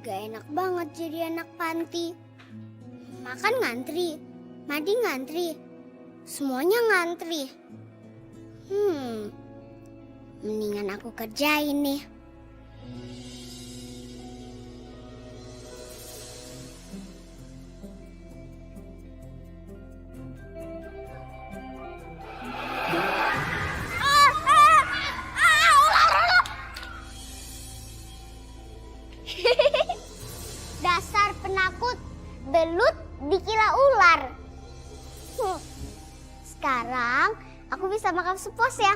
Gak enak banget jadi anak panti. Makan ngantri, mandi ngantri, semuanya ngantri. Mendingan aku kerjain nih. Dasar penakut, belut dikira ular. Sekarang aku bisa makan sepos ya.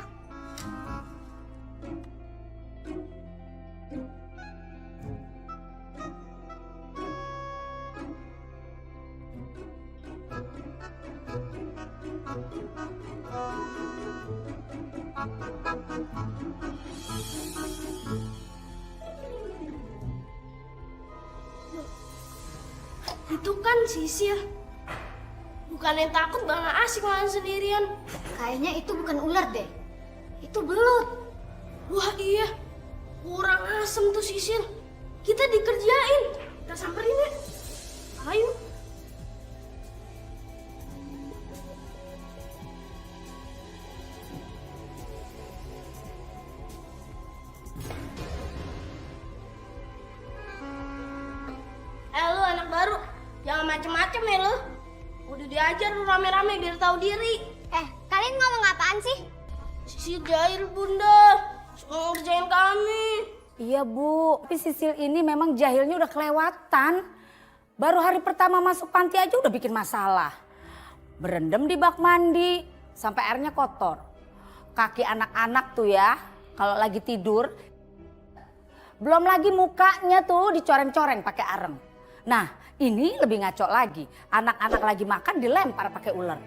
Itu kan Sisil. Bukan yang takut malah asik makan sendirian. Kayaknya itu bukan ular deh. Itu belut. Wah iya, kurang asem tuh Sisil. Kita dikerjain. Kita samperin ya. Ayo. Lu anak baru, jangan macem-macem ya lu. Udah diajar lu rame-rame biar tahu diri. Kalian ngomong apaan sih? Sisil jahil bunda, suka ngerjain kami. Iya Bu, tapi Sisil ini memang jahilnya udah kelewatan. Baru hari pertama masuk panti aja udah bikin masalah. Berendam di bak mandi, sampai airnya kotor. Kaki anak-anak tuh ya, kalau lagi tidur. Belum lagi mukanya tuh dicoreng-coreng pakai areng. Nah ini lebih ngaco lagi, anak-anak lagi makan dilempar pakai ular.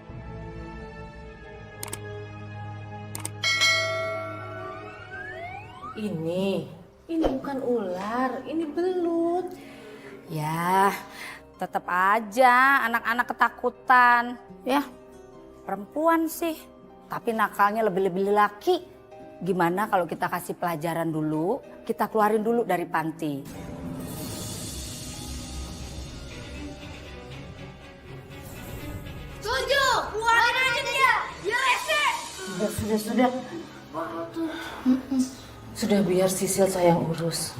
Ini bukan ular, ini belut. Ya, tetap aja anak-anak ketakutan. Ya, perempuan sih, tapi nakalnya lebih-lebih laki. Gimana kalau kita kasih pelajaran dulu, kita keluarin dulu dari panti. Setuju, keluarin aja dia. Dia rese. Sudah. Sudah biar Sisil saya yang urus.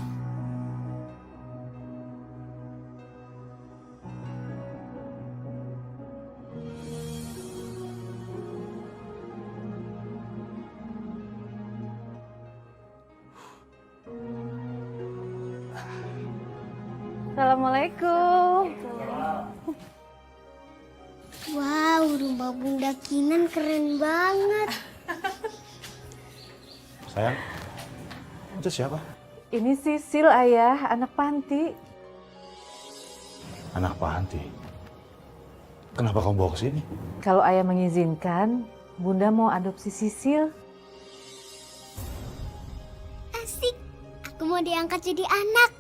Assalamualaikum. Wow, rumah Bunda Kinan keren banget. Sayang, itu siapa? Ini Sisil, Ayah, anak panti. Anak panti. Kenapa kamu bawa ke sini? Kalau Ayah mengizinkan, Bunda mau adopsi Sisil. Asik, aku mau diangkat jadi anak.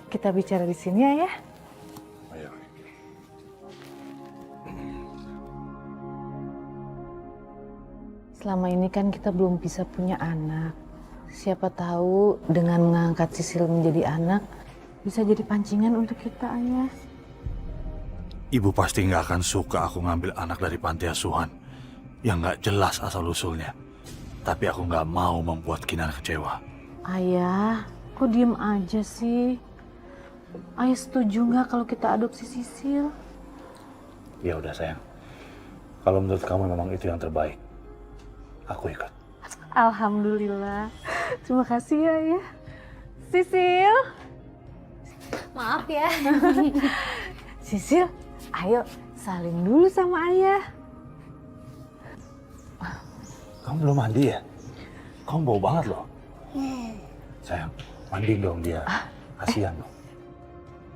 Kita bicara di sini, Ayah. Ayo. Selama ini kan kita belum bisa punya anak. Siapa tahu dengan mengangkat Sisil menjadi anak, bisa jadi pancingan untuk kita, Ayah. Ibu pasti nggak akan suka aku ngambil anak dari panti asuhan yang nggak jelas asal-usulnya. Tapi aku nggak mau membuat Kinan kecewa. Ayah, kok diem aja sih? Ayah setuju nggak kalau kita adopsi Sisil? Ya udah sayang, kalau menurut kamu memang itu yang terbaik, aku ikut. Alhamdulillah. Terima kasih ya, Ayah. Sisil. Maaf ya. Sisil, ayo saling dulu sama Ayah. Kamu belum mandi ya? Kamu bau banget loh. Sayang, mandi dong dia. Kasihan loh.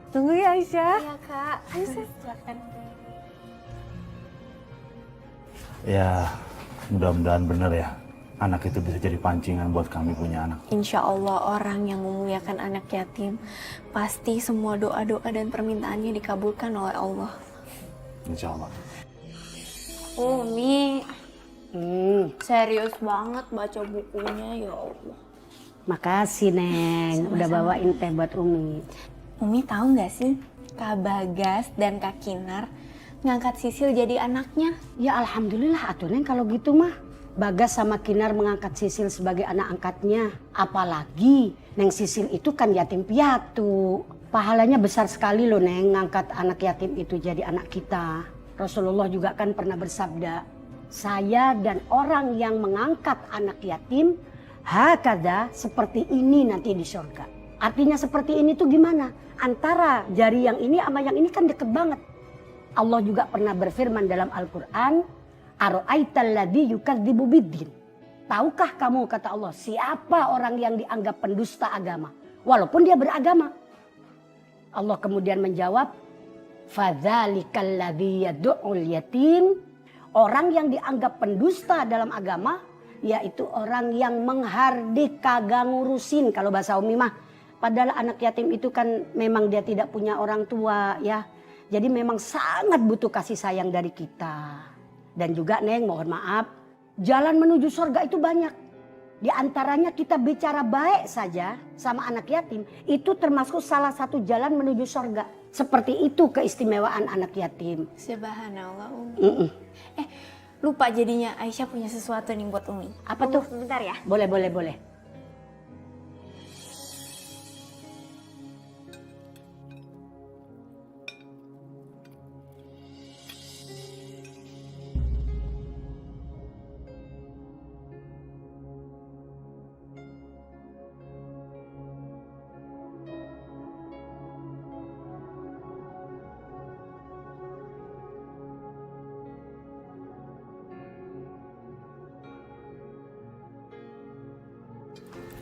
Tunggu ya, Aisyah. Iya, Kak. Ayo, silakan. Ya, mudah-mudahan bener ya. Anak itu bisa jadi pancingan buat kami punya anak. Insya Allah orang yang memuliakan anak yatim, pasti semua doa-doa dan permintaannya dikabulkan oleh Allah. Insya Allah. Umi, serius banget baca bukunya, ya Allah. Makasih Neng, udah bawain teh buat Umi. Umi tahu nggak sih, Kak Bagas dan Kak Kinar ngangkat Sisil jadi anaknya? Ya alhamdulillah atuh Neng kalau gitu mah. Bagas sama Kinar mengangkat Sisil sebagai anak angkatnya. Apalagi Neng Sisil itu kan yatim piatu. Pahalanya besar sekali loh Neng ngangkat anak yatim itu jadi anak kita. Rasulullah juga kan pernah bersabda, saya dan orang yang mengangkat anak yatim hakada seperti ini nanti di surga. Artinya seperti ini tuh gimana? Antara jari yang ini sama yang ini kan deket banget. Allah juga pernah berfirman dalam Al-Quran, aro'aital ladzi yukadzibu biddin. Tahukah kamu kata Allah siapa orang yang dianggap pendusta agama walaupun dia beragama? Allah kemudian menjawab, fadzalikal ladzi yad'ul yatim. Orang yang dianggap pendusta dalam agama yaitu orang yang menghardik kagak ngurusin kalau bahasa Umi mah. Padahal anak yatim itu kan memang dia tidak punya orang tua ya. Jadi memang sangat butuh kasih sayang dari kita. Dan juga Neng mohon maaf, jalan menuju surga itu banyak. Di antaranya kita bicara baik saja sama anak yatim. Itu termasuk salah satu jalan menuju surga. Seperti itu keistimewaan anak yatim. Subhanallah, Umi. Lupa jadinya Aisyah punya sesuatu nih buat Umi. Apa tuh? Sebentar ya. Boleh, boleh, boleh.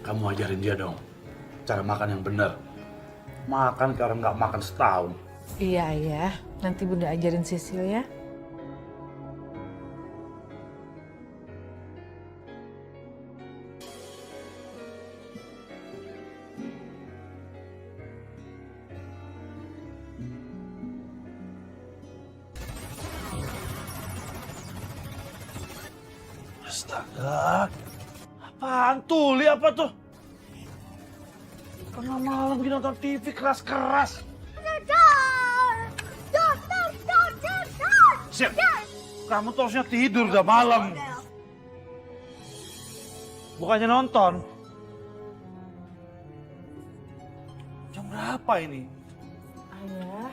Kamu ajarin dia dong, cara makan yang benar. Makan karena nggak makan setahun. Iya Ayah, nanti Bunda ajarin Sisil ya. Astaga, apaan tuh? Lihat apa tuh? Tengah malam gini nonton TV keras-keras. Siap, kamu tuh harusnya tidur udah malam. Bukannya nonton. Jam berapa ini? Ayah.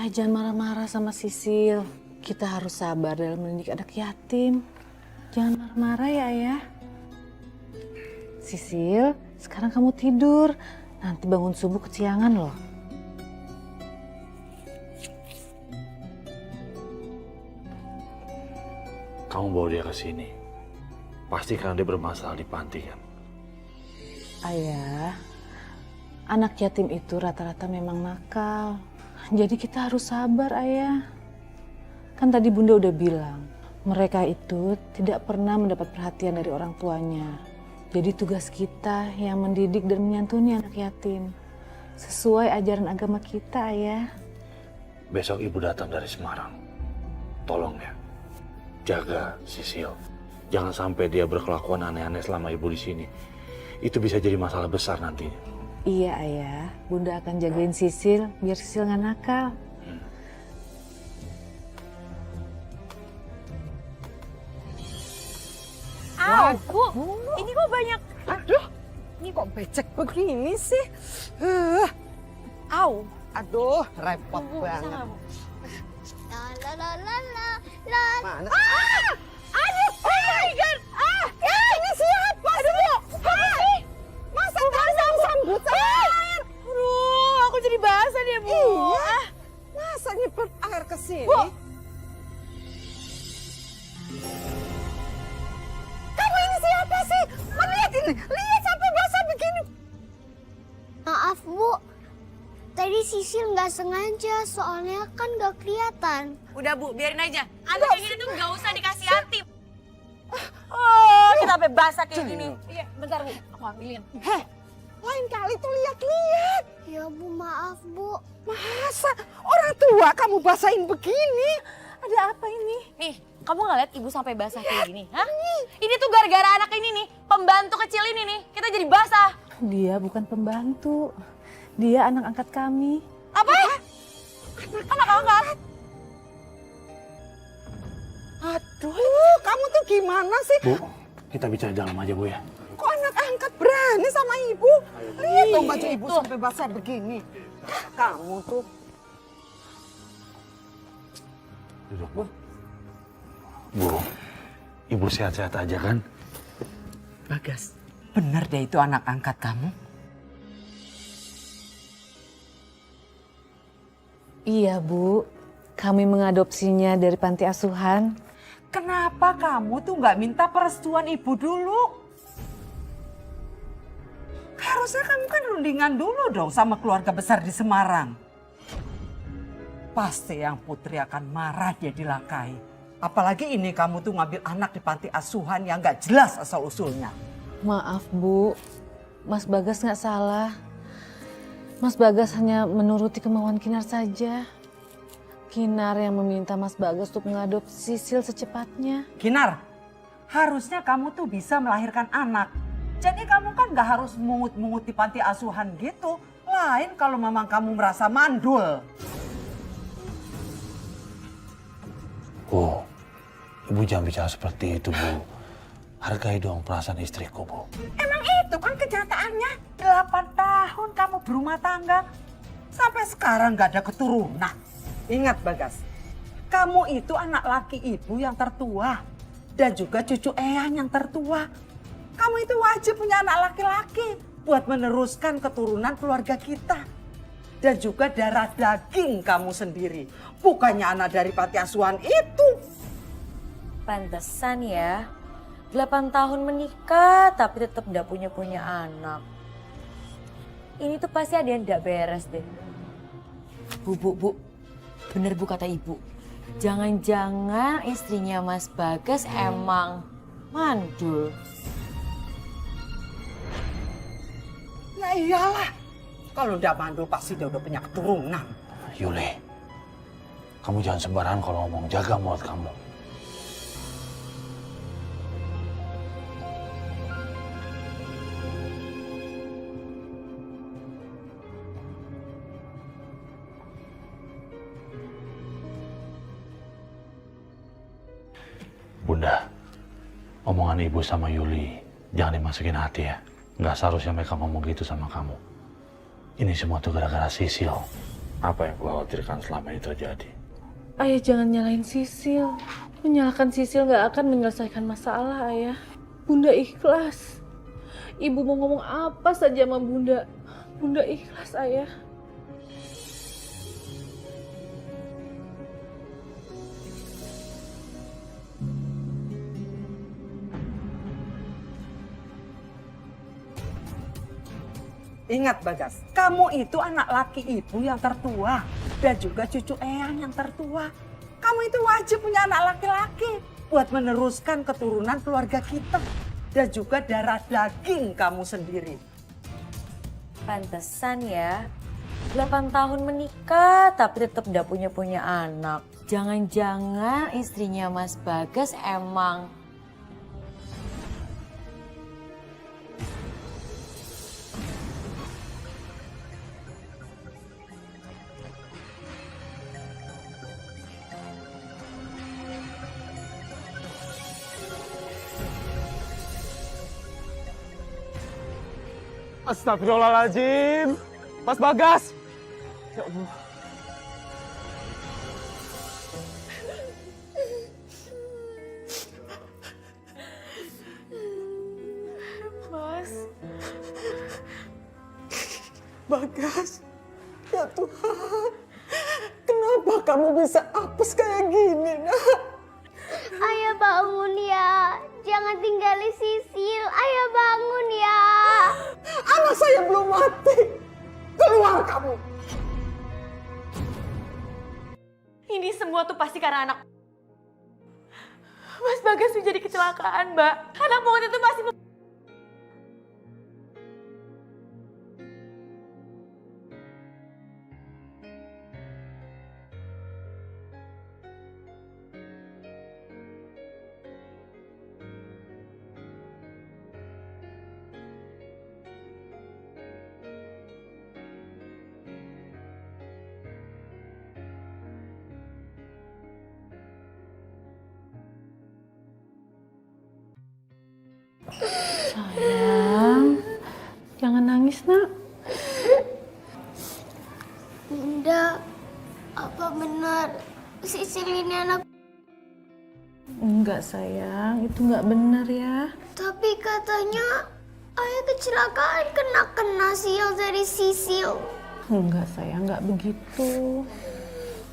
Ayah jangan marah-marah sama Sisil. Kita harus sabar dalam mendidik anak yatim. Jangan marah-marah ya Ayah. Sisil, sekarang kamu tidur. Nanti bangun subuh kesiangan loh. Kamu bawa dia ke sini. Pasti karena dia bermasalah di panti kan? Ayah, anak yatim itu rata-rata memang nakal. Jadi kita harus sabar Ayah. Kan tadi Bunda udah bilang, mereka itu tidak pernah mendapat perhatian dari orang tuanya. Jadi tugas kita yang mendidik dan menyantuni anak yatim. Sesuai ajaran agama kita, Ayah. Besok ibu datang dari Semarang. Tolong ya, jaga Sisil. Jangan sampai dia berkelakuan aneh-aneh selama ibu di sini. Itu bisa jadi masalah besar nantinya. Iya, Ayah. Bunda akan jagain Sisil biar Sisil nggak nakal. Bu, ini kok banyak. Aduh, ini kok becek begini sih? Aduh, repot banget. La la la la la. Mana? Aduh, oh my God! Ini siapa sih, Bu? Apa sih? Masa nggak sambutan? Aduh, aku jadi basah deh, Bu. Iya. Masa nyepet air ke sini? Bu. Kamu ini siapa sih? Lihat ini, lihat sampai basah begini. Maaf Bu, tadi Sisil nggak sengaja, soalnya kan nggak kelihatan. Udah Bu, biarin aja. Anak kayak gini tuh nggak usah dikasih hati. Oh, kita sampai basah kayak gini. Iya, bentar Bu, aku ambilin. Heh, lain kali tuh lihat-lihat. Ya Bu, maaf Bu. Masa orang tua kamu basahin begini? Ada apa ini? Nih, kamu nggak lihat ibu sampai basah kayak gini? Hah? Ini tuh gara-gara anak ini nih, pembantu kecil ini nih, kita jadi basah. Dia bukan pembantu. Dia anak angkat kami. Apa? Anak angkat? Aduh, kamu tuh gimana sih? Bu, kita bicara dalam aja Bu ya. Kok anak angkat berani sama ibu? Lihat dong baju ibu sampai basah begini. Kamu tuh. Duduk Bu. Bu, Ibu sehat-sehat aja kan? Bagas, benar deh itu anak angkat kamu? Iya Bu, kami mengadopsinya dari panti asuhan. Kenapa kamu tuh nggak minta perestuan ibu dulu? Harusnya kamu kan rundingan dulu dong sama keluarga besar di Semarang. Pasti yang Putri akan marah dia dilakai. Apalagi ini kamu tuh ngambil anak di panti asuhan yang nggak jelas asal-usulnya. Maaf Bu, Mas Bagas nggak salah. Mas Bagas hanya menuruti kemauan Kinar saja. Kinar yang meminta Mas Bagas untuk mengadopsi Sisil secepatnya. Kinar, harusnya kamu tuh bisa melahirkan anak. Jadi kamu kan nggak harus mungut-mungut di panti asuhan gitu. Lain kalau memang kamu merasa mandul. Bu, Ibu jangan bicara seperti itu Bu. Hargai dong perasaan istriku Bu. Emang itu kan kenyataannya. 8 tahun kamu berumah tangga. Sampai sekarang nggak ada keturunan. Ingat Bagas, kamu itu anak laki ibu yang tertua. Dan juga cucu eyang yang tertua. Kamu itu wajib punya anak laki-laki buat meneruskan keturunan keluarga kita. Dan juga darah daging kamu sendiri. Bukannya anak dari panti asuhan itu. Pantesan ya, 8 tahun menikah tapi tetap gak punya anak. Ini tuh pasti ada yang gak beres deh. Bu, bener Bu kata ibu. Jangan-jangan istrinya Mas Bagas emang mandul. Ya iyalah, kalau udah mandul pasti dia udah punya keturunan. Yuli, kamu jangan sembarangan kalau ngomong, jaga mulut kamu. Bunda, omongan Ibu sama Yuli jangan dimasukin hati ya. Nggak seharusnya mereka ngomong gitu sama kamu. Ini semua tuh gara-gara Sisil. Apa yang gua khawatirkan selama ini terjadi? Ayah jangan nyalahin Sisil. Menyalahkan Sisil nggak akan menyelesaikan masalah Ayah. Bunda ikhlas. Ibu mau ngomong apa saja sama Bunda. Bunda ikhlas Ayah. Ingat Bagas, kamu itu anak laki ibu yang tertua dan juga cucu eyang yang tertua. Kamu itu wajib punya anak laki-laki buat meneruskan keturunan keluarga kita dan juga darah daging kamu sendiri. Pantesan ya, 8 tahun menikah tapi tetap gak punya anak. Jangan-jangan istrinya Mas Bagas emang Astagfirullahaladzim. Mas Bagas. Ya Allah. Mas. Bagas. Ya Tuhan. Kenapa kamu bisa apes kayak gini, nak? Ayah bangun ya. Jangan tinggalin Sisil. Ayah bangun ya. Anak saya belum mati. Keluar kamu. ini semua tuh pasti karena anak Mas Bagas menjadi kecelakaan, Mbak. Anak pungut itu pasti Sayang, jangan nangis nak. Bunda, apa benar Sisil ini anak? Enggak sayang, itu enggak benar ya. Tapi katanya ayah kecelakaan kena sial dari Sisil. Enggak sayang, enggak begitu.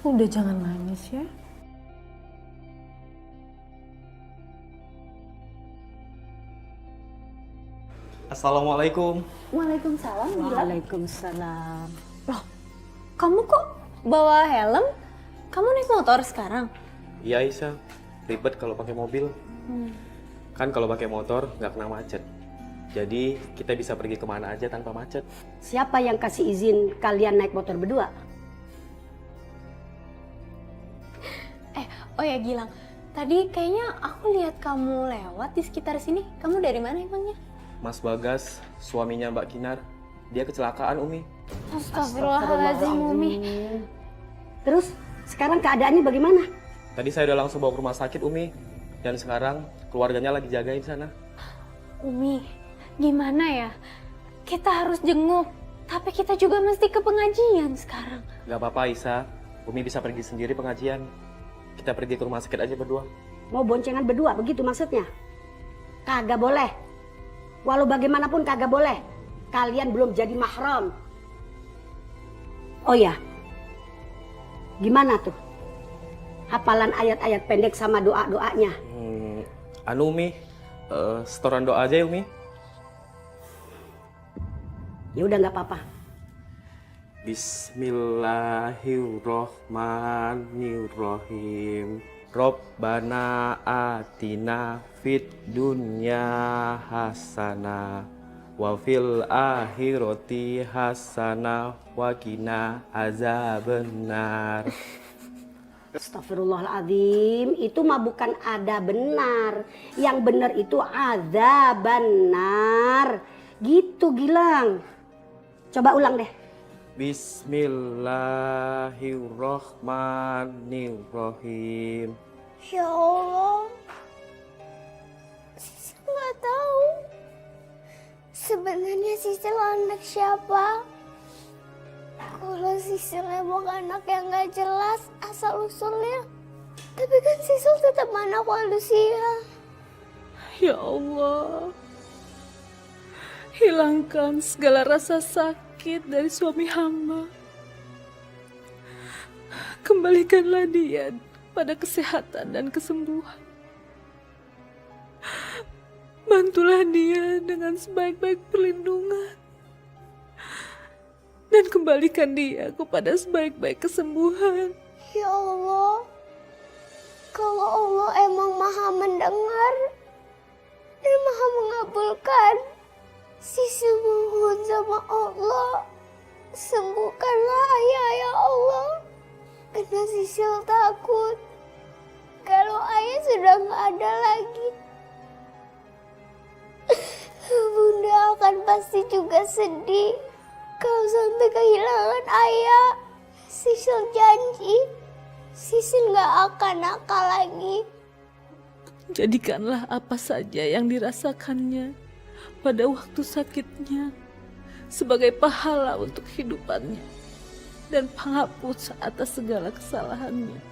Udah jangan nangis ya. Assalamualaikum. Waalaikumsalam. Waalaikumsalam. Loh, kamu kok bawa helm? Kamu naik motor sekarang? Iya Aisyah, ribet kalau pakai mobil. Kan kalau pakai motor nggak kena macet. Jadi kita bisa pergi kemana aja tanpa macet. Siapa yang kasih izin kalian naik motor berdua? Oh ya Gilang, tadi kayaknya aku lihat kamu lewat di sekitar sini. Kamu dari mana emangnya? Mas Bagas, suaminya Mbak Kinar, dia kecelakaan Umi. Astagfirullahaladzim, Umi. Terus sekarang keadaannya bagaimana? Tadi saya udah langsung bawa ke rumah sakit Umi. Dan sekarang keluarganya lagi jagain sana. Umi, gimana ya? Kita harus jenguk, tapi kita juga mesti ke pengajian sekarang. Gak apa-apa Aisyah, Umi bisa pergi sendiri pengajian. Kita pergi ke rumah sakit aja berdua. Mau boncengan berdua, begitu maksudnya? Kagak boleh. Walau bagaimanapun kagak boleh. Kalian belum jadi mahram. Oh ya, gimana tuh? Hafalan ayat-ayat pendek sama doa-doanya. Anu Umi, setoran doa aja ya Umi. Ya udah nggak apa-apa. Bismillahirrohmanirrohim. Robbana atina fid dunya hasanah wa fil akhirati hasanah wa qina azabennar. Astagfirullahaladzim, itu mah bukan ada benar. Yang benar itu ada benar. Gitu Gilang. Coba ulang deh. Bismillahirrohmanirrohim. Ya Allah, Sisil nggak tahu. Sebenarnya Sisil anak siapa? Kalau Sisil emang anak yang nggak jelas asal usulnya, tapi kan Sisil tetap anak manusia. Ya Allah, hilangkan segala rasa sakit dari suami hamba. Kembalikanlah dia pada kesehatan dan kesembuhan. Bantulah dia dengan sebaik-baik perlindungan. Dan kembalikan dia kepada sebaik-baik kesembuhan. Ya Allah, kalau Allah emang maha mendengar dan maha mengabulkan, Sisil mohon sama Allah, sembuhkanlah ayah ya Allah. Karena Sisil takut kalau ayah sudah nggak ada lagi. Bunda akan pasti juga sedih kalau sampai kehilangan ayah. Sisil janji, Sisil nggak akan nakal lagi. Jadikanlah apa saja yang dirasakannya pada waktu sakitnya sebagai pahala untuk hidupannya dan penghapus atas segala kesalahannya.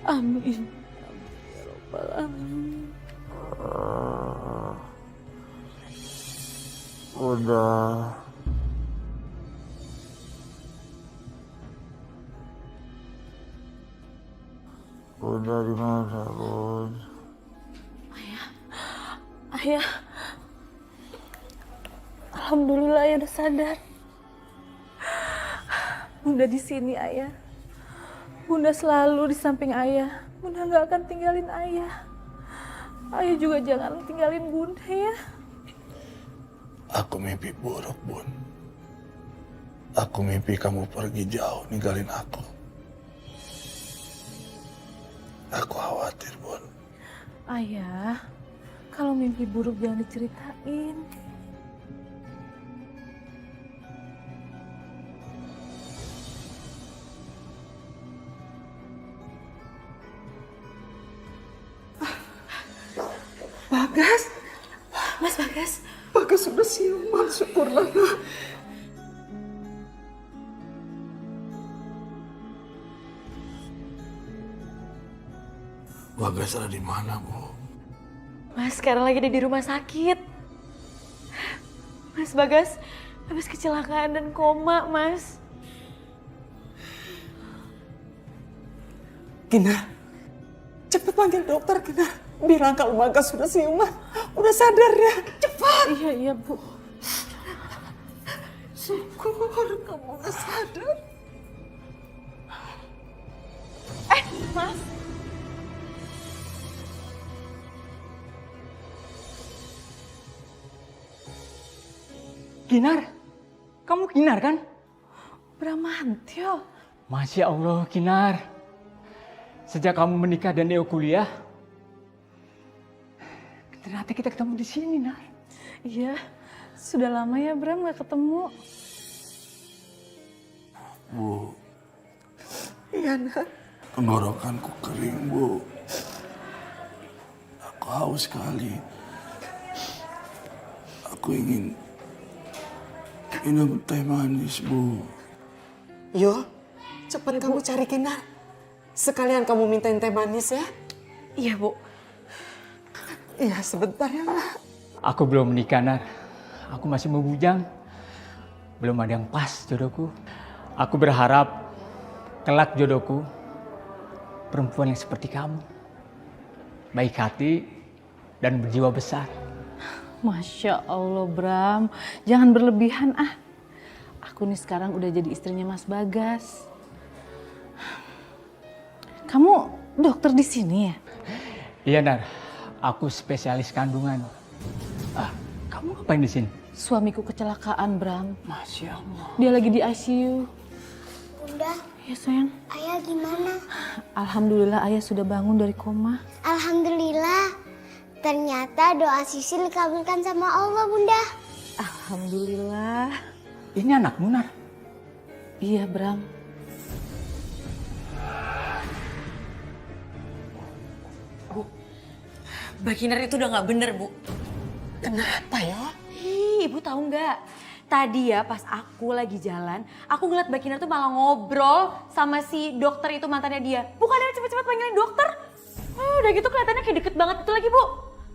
Amin. Ya Rabbal Alamin. Udah. Udah di mana, Bun? Ayah, alhamdulillah ayah udah sadar. Bunda di sini ayah. Bunda selalu di samping ayah. Bunda nggak akan tinggalin ayah. Ayah juga jangan tinggalin Bunda ya. Aku mimpi buruk, Bun. Aku mimpi kamu pergi jauh ninggalin aku. Aku khawatir, Bun. Ayah, kalau mimpi buruk jangan diceritain. Bagas, sudah siuman, syukurlah nak. Bagas ada di mana, Bu? Mas sekarang lagi ada di rumah sakit. Mas Bagas habis kecelakaan dan koma, Mas. Kinar, cepet panggil dokter, Kinar. Bilang kalau Bagas sudah siuman, udah sadar ya. Cepat. Iya, Bu. Syukur kamu udah sadar. Mas. Kinar, kamu Kinar kan? Bramantyo. Masya Allah Kinar. Sejak kamu menikah dan Neo kuliah, ternyata kita ketemu di sini, Nar. Iya, sudah lama ya Bram gak ketemu. Bu, Iya nak. tenggorokanku kering, Bu. Aku haus sekali. Aku ingin minum teh manis, Bu. Yo, cepat kamu cari Kinar. Sekalian kamu mintain teh manis ya. Iya, Bu. Iya, sebentar ya nak. Aku belum menikah, Nar. Aku masih membujang. Belum ada yang pas jodohku. Aku berharap kelak jodohku perempuan yang seperti kamu. Baik hati dan berjiwa besar. Masya Allah Bram, jangan berlebihan ah. Aku nih sekarang udah jadi istrinya Mas Bagas. Kamu dokter di sini ya? Iya, Nar. Aku spesialis kandungan. Kamu ngapain di sini? Suamiku kecelakaan Bram. Masya Allah. Dia lagi di ICU. Bunda, Ya sayang. ayah gimana? Alhamdulillah ayah sudah bangun dari koma. Alhamdulillah. Ternyata doa Sisil dikabulkan sama Allah, Bunda. Alhamdulillah. Ini anakmu, Nar? Iya Bram. Mbak Kinar itu udah nggak bener, Bu. Kenapa ya? Ih, Ibu tahu nggak? Tadi ya pas aku lagi jalan, aku ngeliat Mbak Kinar tuh malah ngobrol sama si dokter itu mantannya dia. Bukannya cepet-cepet panggilin dokter? Udah gitu kelihatannya kayak deket banget itu lagi, Bu.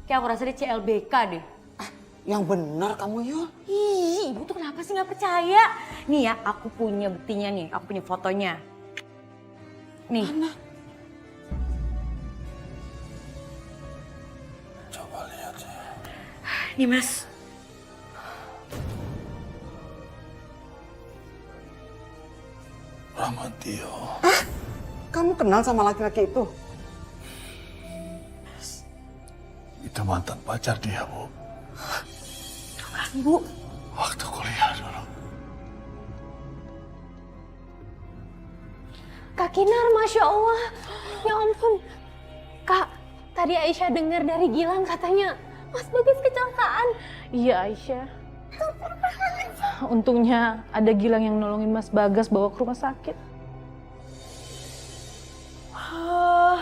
Kayak aku rasa dia CLBK deh. Yang benar kamu Yul. Ih, Ibu tuh kenapa sih nggak percaya? Nih ya, aku punya buktinya nih, aku punya fotonya. Nih. Mana? Coba lihat ya. Nih Mas. Bramantyo. Kamu kenal sama laki-laki itu? Itu mantan pacar dia, Bu. Bu. Waktu kuliah dulu. Kak Kinar, Masya Allah. Ya ampun. Kak, tadi Aisyah dengar dari Gilang katanya Mas Bagas kecelakaan. Iya Aisyah. Untungnya ada Gilang yang nolongin Mas Bagas bawa ke rumah sakit. Oh,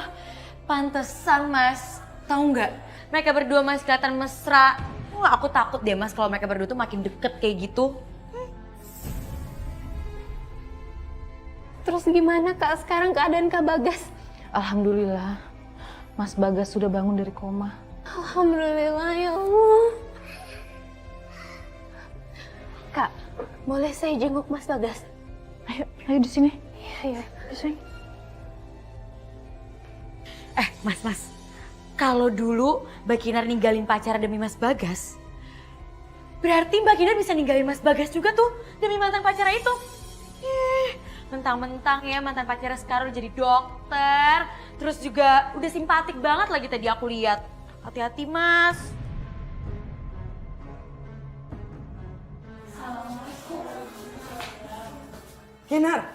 pantesan Mas. Tahu nggak? Mereka berdua masih kelihatan mesra. Wah, aku takut deh Mas kalau mereka berdua tuh makin deket kayak gitu. Terus gimana Kak sekarang keadaan Kak Bagas? Alhamdulillah, Mas Bagas sudah bangun dari koma. Alhamdulillah ya Allah. Kak, boleh saya jenguk Mas Bagas? Ayo di sini. Iya, Di sini. Mas. Kalau dulu Mbak Kinar ninggalin pacar demi Mas Bagas, berarti Mbak Kinar bisa ninggalin Mas Bagas juga tuh demi mantan pacarnya itu. Mentang-mentang ya mantan pacarnya sekarang udah jadi dokter, terus juga udah simpatik banget lagi tadi aku lihat. Hati-hati Mas. Kinar,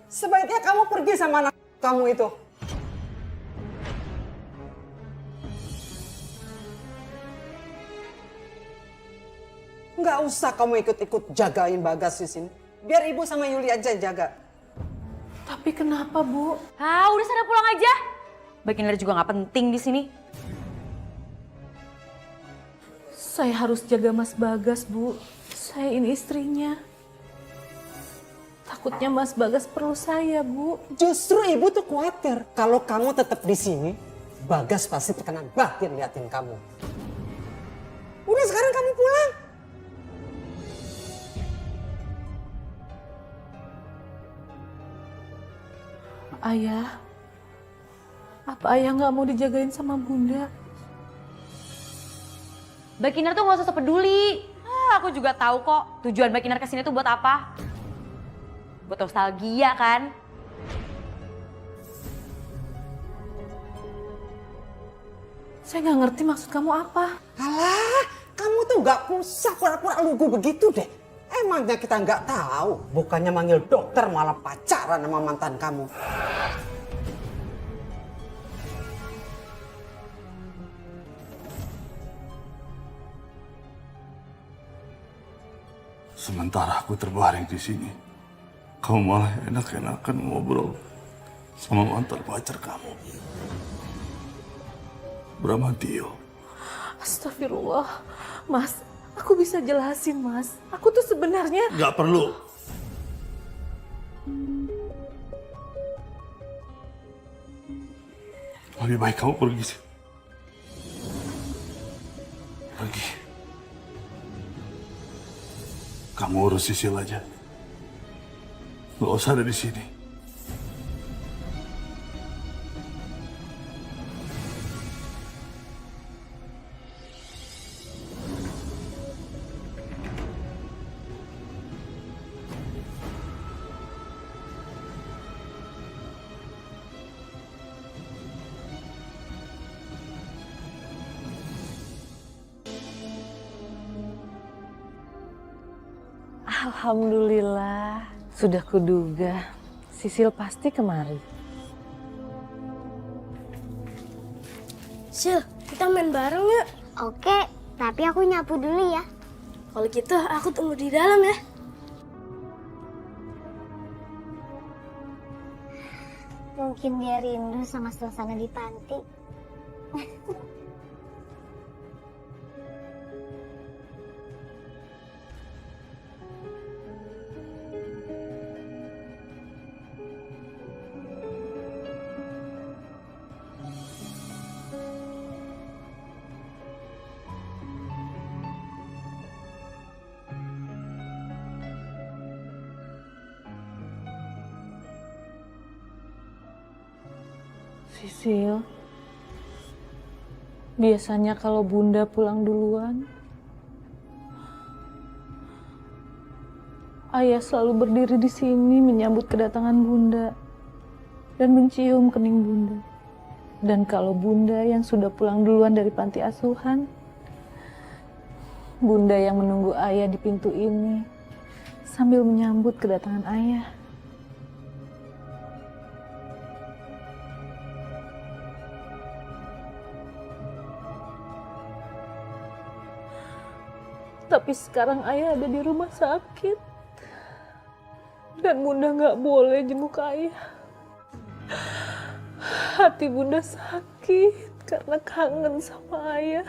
sebaiknya kamu pergi sama anak kamu itu. Nggak usah kamu ikut-ikut jagain Bagas di sini. Biar ibu sama Yuli aja yang jaga. Tapi kenapa Bu? Udah sana pulang aja. Mbak Kinar juga nggak penting di sini. Saya harus jaga Mas Bagas, Bu. Saya ini istrinya. Takutnya Mas Bagas perlu saya, Bu. Justru ibu tuh khawatir kalau kamu tetap di sini, Bagas pasti tekanan batin liatin kamu. Udah sekarang kamu pulang. Ayah, apa ayah nggak mau dijagain sama Bunda? Mbak Kinar tuh gak usah peduli. Aku juga tahu kok tujuan Mbak Kinar kesini tuh buat apa. Buat nostalgia kan? Saya nggak ngerti maksud kamu apa. Alah, kamu tuh nggak usah pura-pura lugu begitu deh. Emangnya kita nggak tahu, bukannya manggil dokter malah pacaran sama mantan kamu. Sementara aku terbaring di sini, kamu malah enak-enakan ngobrol sama mantan pacar kamu, Bramantio. Astagfirullah, Mas. Aku bisa jelasin, Mas. Aku tuh sebenarnya... Gak perlu. Lebih baik kamu pergi sih. Pergi. Kamu urus Sisil aja. Gak usah ada di sini. Alhamdulillah, sudah kuduga. Sisil pasti kemari. Sil, kita main bareng yuk. Oke, tapi aku nyapu dulu ya. Kalau gitu aku tunggu di dalam ya. Mungkin dia rindu sama suasana di panti. Sisil, biasanya kalau Bunda pulang duluan, Ayah selalu berdiri di sini menyambut kedatangan Bunda dan mencium kening Bunda. Dan kalau Bunda yang sudah pulang duluan dari panti asuhan, Bunda yang menunggu Ayah di pintu ini sambil menyambut kedatangan Ayah. Tapi sekarang Ayah ada di rumah sakit. Dan Bunda nggak boleh jenguk Ayah. Hati Bunda sakit karena kangen sama Ayah.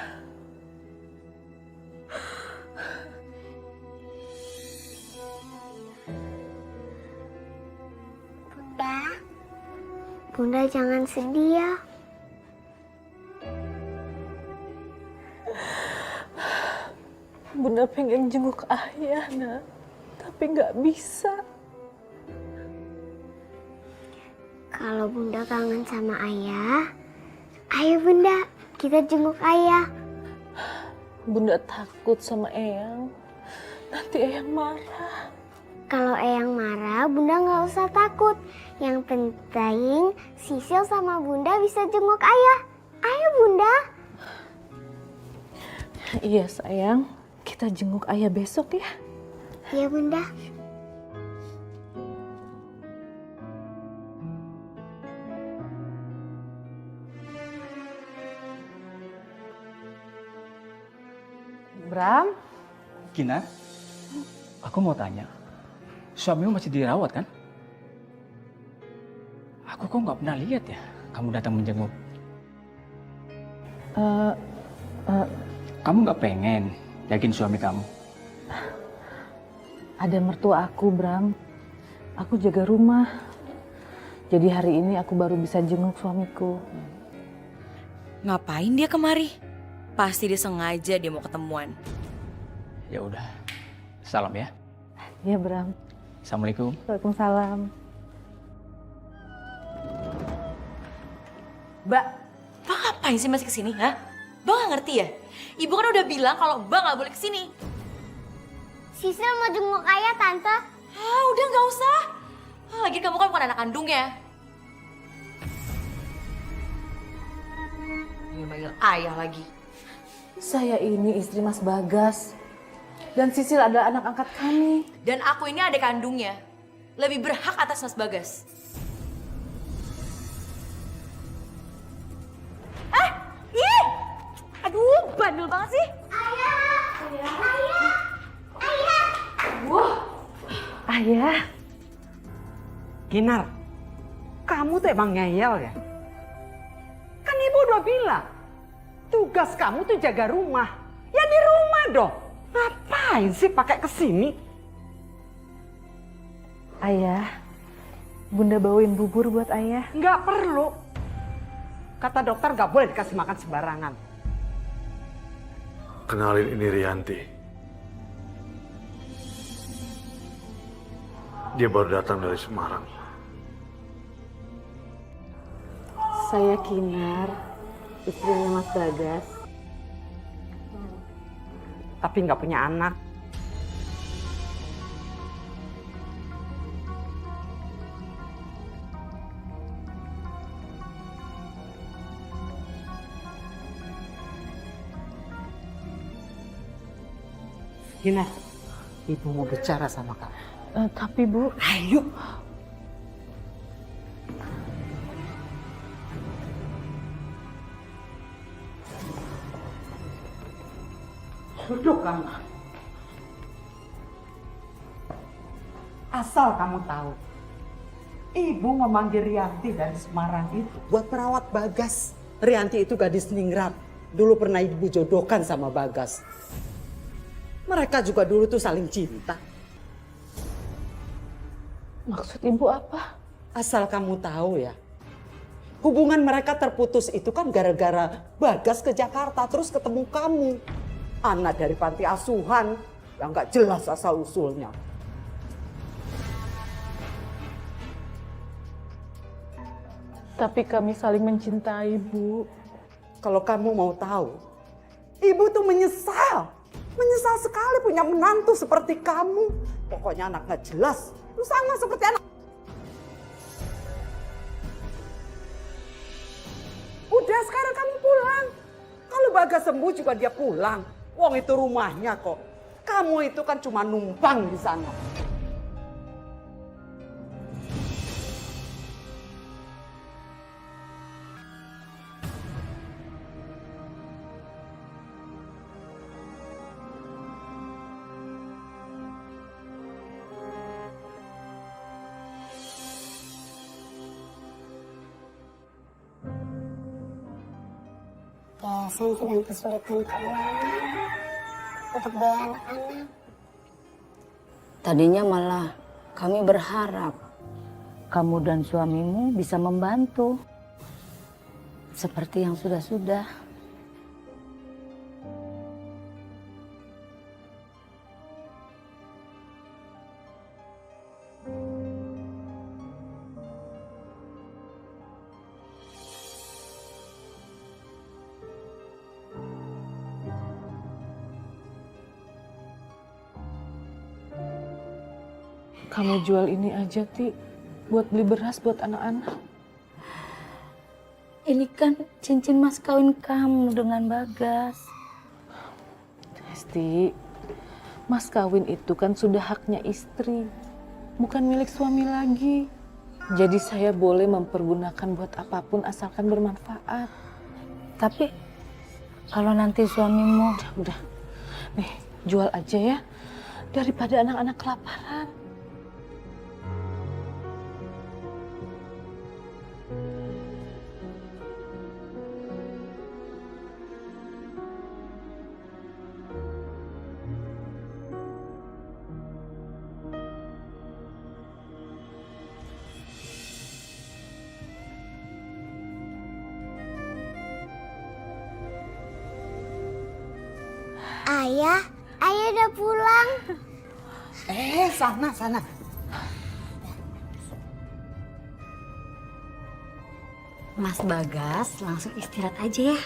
Bunda jangan sedih ya. Bunda pengen jenguk Ayah, Nak. Tapi nggak bisa. Kalau Bunda kangen sama Ayah, ayo Bunda, kita jenguk Ayah. Bunda takut sama Eyang. Nanti Eyang marah. Kalau Eyang marah, Bunda nggak usah takut. Yang penting Sisil sama Bunda bisa jenguk Ayah. Ayo Bunda. Iya sayang, kita jenguk Ayah besok ya. Iya Bunda. Bram? Kinar, aku mau tanya, suamimu masih dirawat kan? Aku kok nggak pernah lihat ya kamu datang menjenguk. Kamu nggak pengen jagain suami kamu. Ada mertua aku, Bram. Aku jaga rumah. Jadi hari ini aku baru bisa jenguk suamiku. Ngapain dia kemari? Pasti dia sengaja dia mau ketemuan. Ya udah, salam ya. Iya, Bram. Assalamualaikum. Waalaikumsalam. Mbak, Mbak ngapain sih masih kesini, ha? Mbak gak ngerti ya? Ibu kan udah bilang kalau Mbak gak boleh kesini. Sisil mau jenguk ayah, Tante. Ah, udah gak usah. Lagi kamu kan bukan anak kandungnya. Manggil ayah lagi. Saya ini istri Mas Bagas. Dan Sisil adalah anak angkat kami. Dan aku ini adik kandungnya. Lebih berhak atas Mas Bagas. Ih! Aduh, bandel banget sih. Ayah. Kinar, kamu tuh emang ngeyel ya? Kan ibu udah bilang, tugas kamu tuh jaga rumah. Ya di rumah dong. Ngapain sih pakai kesini? Ayah, Bunda bawain bubur buat ayah. Nggak perlu. Kata dokter nggak boleh dikasih makan sembarangan. Kenalin, ini Rianti. Dia baru datang dari Semarang. Saya Kinar, istrinya Mas Bagas. Tapi nggak punya anak. Kinar, ibu mau bicara sama kamu. Tapi Bu, Ayo. Duduk kamu. Asal kamu tahu, ibu memanggil Rianti dari Semarang itu buat merawat Bagas. Rianti itu gadis ningrat. Dulu pernah ibu jodohkan sama Bagas. Mereka juga dulu tuh saling cinta. maksud Ibu apa? Asal kamu tahu ya, hubungan mereka terputus itu kan gara-gara Bagas ke Jakarta terus ketemu kamu. Anak dari panti asuhan yang nggak jelas asal-usulnya. Tapi kami saling mencintai, Bu. Kalau kamu mau tahu, Ibu tuh menyesal. Menyesal sekali punya menantu seperti kamu. Pokoknya anak nggak jelas. Lu sama seperti anak. Udah sekarang kamu pulang. Kalau Bagas sembuh juga dia pulang. Wong itu rumahnya kok. Kamu itu kan cuma numpang di sana. Ya, saya sedang kesulitan keuangan untuk biaya anak-anak. Tadinya malah kami berharap kamu dan suamimu bisa membantu. Seperti yang sudah-sudah. Kamu jual ini aja, Ti. Buat beli beras buat anak-anak. Ini kan cincin mas kawin kamu dengan Bagas. Esti, mas kawin itu kan sudah haknya istri. Bukan milik suami lagi. Jadi saya boleh mempergunakan buat apapun asalkan bermanfaat. Tapi kalau nanti suamimu... Udah. Nih, jual aja ya. Daripada anak-anak kelaparan. Ayah udah pulang. Sana. Mas Bagas, langsung istirahat aja ya.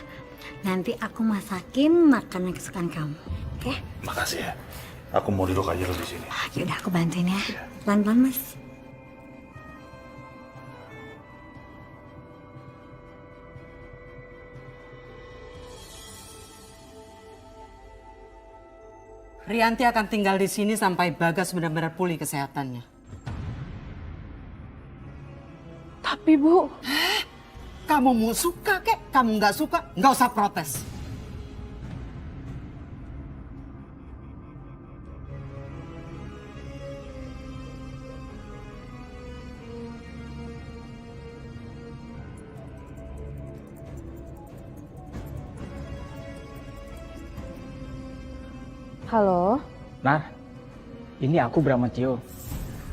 Nanti aku masakin makanan kesukaan kamu. Oke? Makasih ya. Aku mau duduk aja dulu di sini. Yaudah aku bantuin ya. Pelan-pelan Mas. Rianti akan tinggal di sini sampai Bagas benar-benar pulih kesehatannya. Tapi Bu, Kamu mau suka kek, kamu nggak suka, nggak usah protes. halo? Nar, ini aku Bramantio.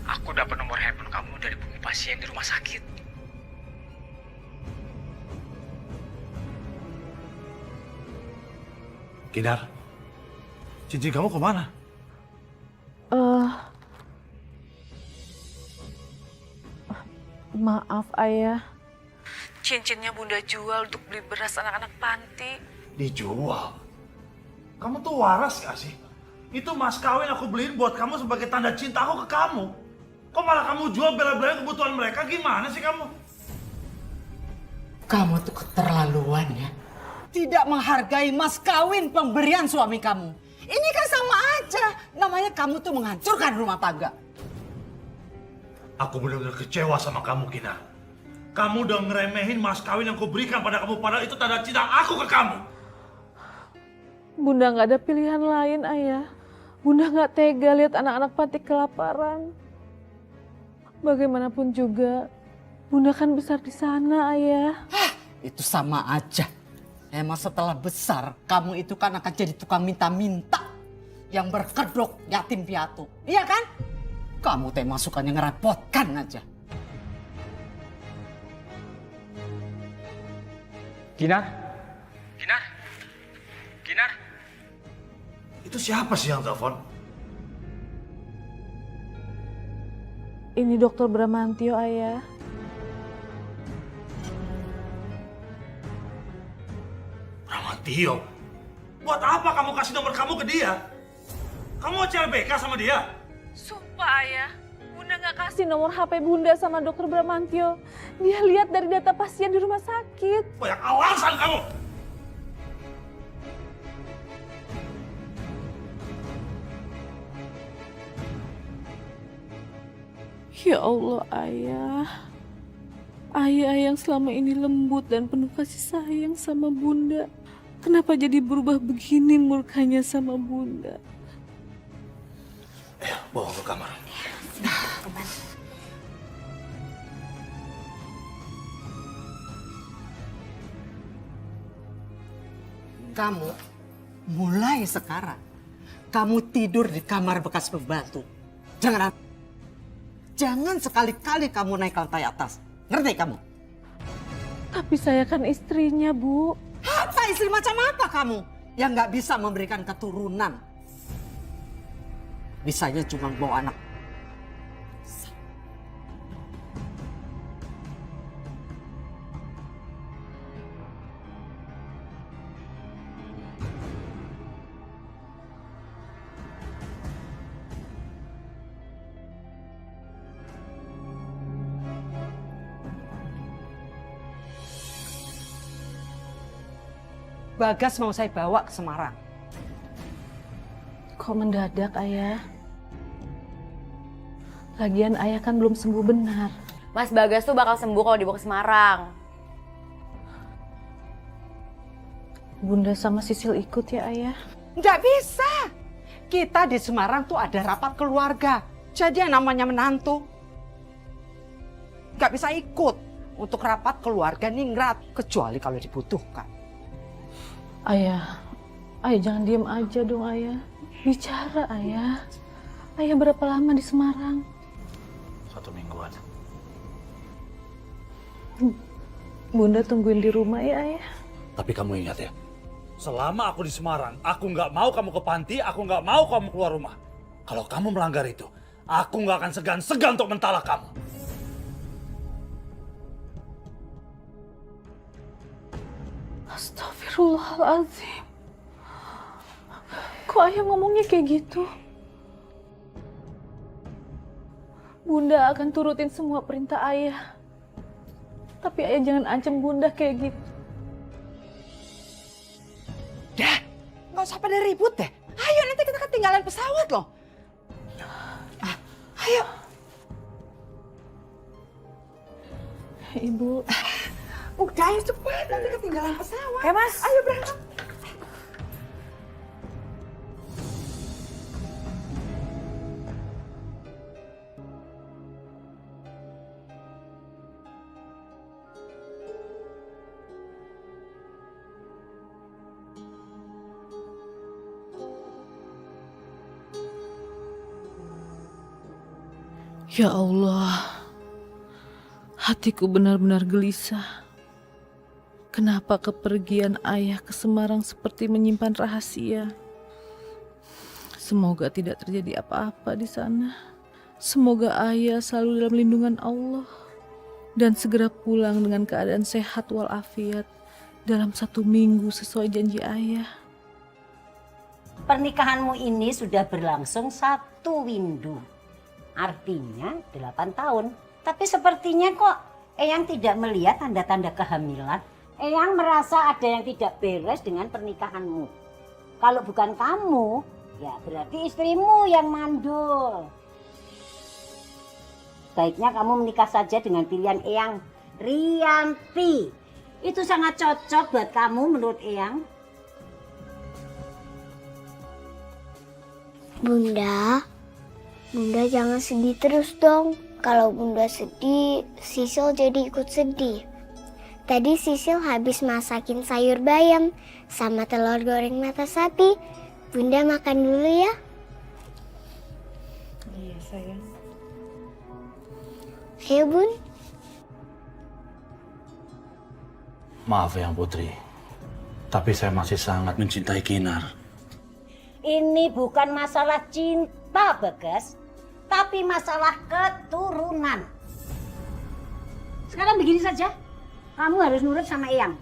Aku dapat nomor handphone kamu dari buku pasien di rumah sakit. Kinar, cincin kamu kemana? Maaf Ayah. Cincinnya Bunda jual untuk beli beras anak-anak panti. Dijual? Kamu tuh waras gak sih? Itu mas kawin aku beliin buat kamu sebagai tanda cinta aku ke kamu. Kok malah kamu jual bela-belain kebutuhan mereka? Gimana sih kamu? Kamu tuh keterlaluan ya. Tidak menghargai mas kawin pemberian suami kamu. Ini kan sama aja. Namanya kamu tuh menghancurkan rumah tangga. Aku benar-benar kecewa sama kamu, Kinar. Kamu udah ngeremehin mas kawin yang kuberikan pada kamu, padahal itu tanda cinta aku ke kamu. Bunda nggak ada pilihan lain Ayah. Bunda nggak tega lihat anak-anak panti kelaparan. Bagaimanapun juga, Bunda kan besar di sana Ayah. Itu sama aja. Emang setelah besar, kamu itu kan akan jadi tukang minta-minta. Yang berkedok yatim piatu. Iya kan? Kamu teh masukannya ngerepotkan aja. Kinar? Itu siapa sih yang telepon? Ini Dokter Bramantio Ayah. Bramantio? Buat apa kamu kasih nomor kamu ke dia? Kamu mau CLBK sama dia? Sumpah Ayah, Bunda nggak kasih nomor HP Bunda sama Dokter Bramantio. Dia lihat dari data pasien di rumah sakit. Banyak alasan kamu! Ya Allah Ayah. Ayah yang selama ini lembut dan penuh kasih sayang sama Bunda. Kenapa jadi berubah begini murkanya sama Bunda? Ayo, bawa ke kamar. Kamu mulai sekarang, kamu tidur di kamar bekas pembantu. Jangan sekali-kali kamu naik lantai atas. Ngerti kamu? Tapi saya kan istrinya, Bu. Apa istri macam apa kamu? Yang nggak bisa memberikan keturunan. Bisanya cuma bawa anak. Bagas mau saya bawa ke Semarang. Kok mendadak, Ayah? Lagian Ayah kan belum sembuh benar. Mas Bagas tuh bakal sembuh kalau dibawa ke Semarang. Bunda sama Sisil ikut ya, Ayah? Nggak bisa. Kita di Semarang tuh ada rapat keluarga. Jadi yang namanya menantu nggak bisa ikut untuk rapat keluarga ningrat. Kecuali kalau dibutuhkan. Ayah jangan diem aja dong Ayah. Bicara Ayah. Ayah berapa lama di Semarang? 1 mingguan. Bunda tungguin di rumah ya Ayah. Tapi kamu ingat ya, selama aku di Semarang, aku nggak mau kamu ke panti, aku nggak mau kamu keluar rumah. Kalau kamu melanggar itu, aku nggak akan segan-segan untuk mentalak kamu. Astagfirullahaladzim. Kok ayah ngomongnya kayak gitu? Bunda akan turutin semua perintah ayah. Tapi ayah jangan ancam bunda kayak gitu. Dah, nggak usah pada ribut deh. Ayo nanti kita ketinggalan pesawat loh. Ayo. Ibu. Udah ayo cepet, nanti ketinggalan pesawat. Mas. Ayo berangkat. Ya Allah, hatiku benar-benar gelisah. Kenapa kepergian ayah ke Semarang seperti menyimpan rahasia? Semoga tidak terjadi apa-apa di sana. Semoga ayah selalu dalam lindungan Allah dan segera pulang dengan keadaan sehat walafiat dalam 1 minggu sesuai janji ayah. Pernikahanmu ini sudah berlangsung 1 windu. Artinya 8 tahun. Tapi sepertinya kok Eyang tidak melihat tanda-tanda kehamilan. Eyang merasa ada yang tidak beres dengan pernikahanmu. Kalau bukan kamu, ya berarti istrimu yang mandul. Baiknya kamu menikah saja dengan pilihan Eyang, Rianti. Itu sangat cocok buat kamu menurut Eyang. Bunda jangan sedih terus dong. Kalau Bunda sedih, Sisil jadi ikut sedih. Tadi Sisil habis masakin sayur bayam sama telur goreng mata sapi. Bunda makan dulu ya. Iya sayang. Ayo Bun. Maaf Eyang Putri, tapi saya masih sangat mencintai Kinar. Ini bukan masalah cinta, Bagas. Tapi masalah keturunan. Sekarang begini saja. Kamu harus nurut sama Eyang.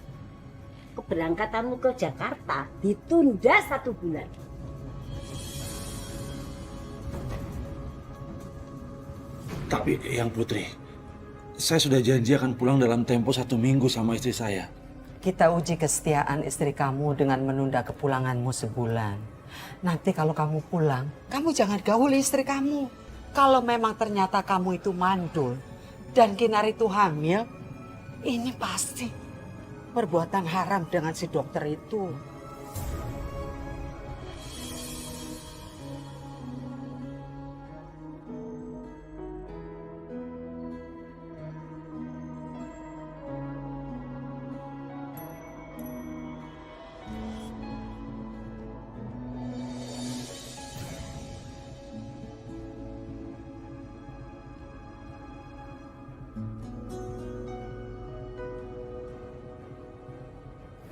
Keberangkatanmu ke Jakarta ditunda 1 bulan. Tapi Eyang Putri, saya sudah janji akan pulang dalam tempo 1 minggu sama istri saya. Kita uji kesetiaan istri kamu dengan menunda kepulanganmu sebulan. Nanti kalau kamu pulang, kamu jangan gauli istri kamu. Kalau memang ternyata kamu itu mandul dan Kinar itu hamil, ini pasti perbuatan haram dengan si dokter itu.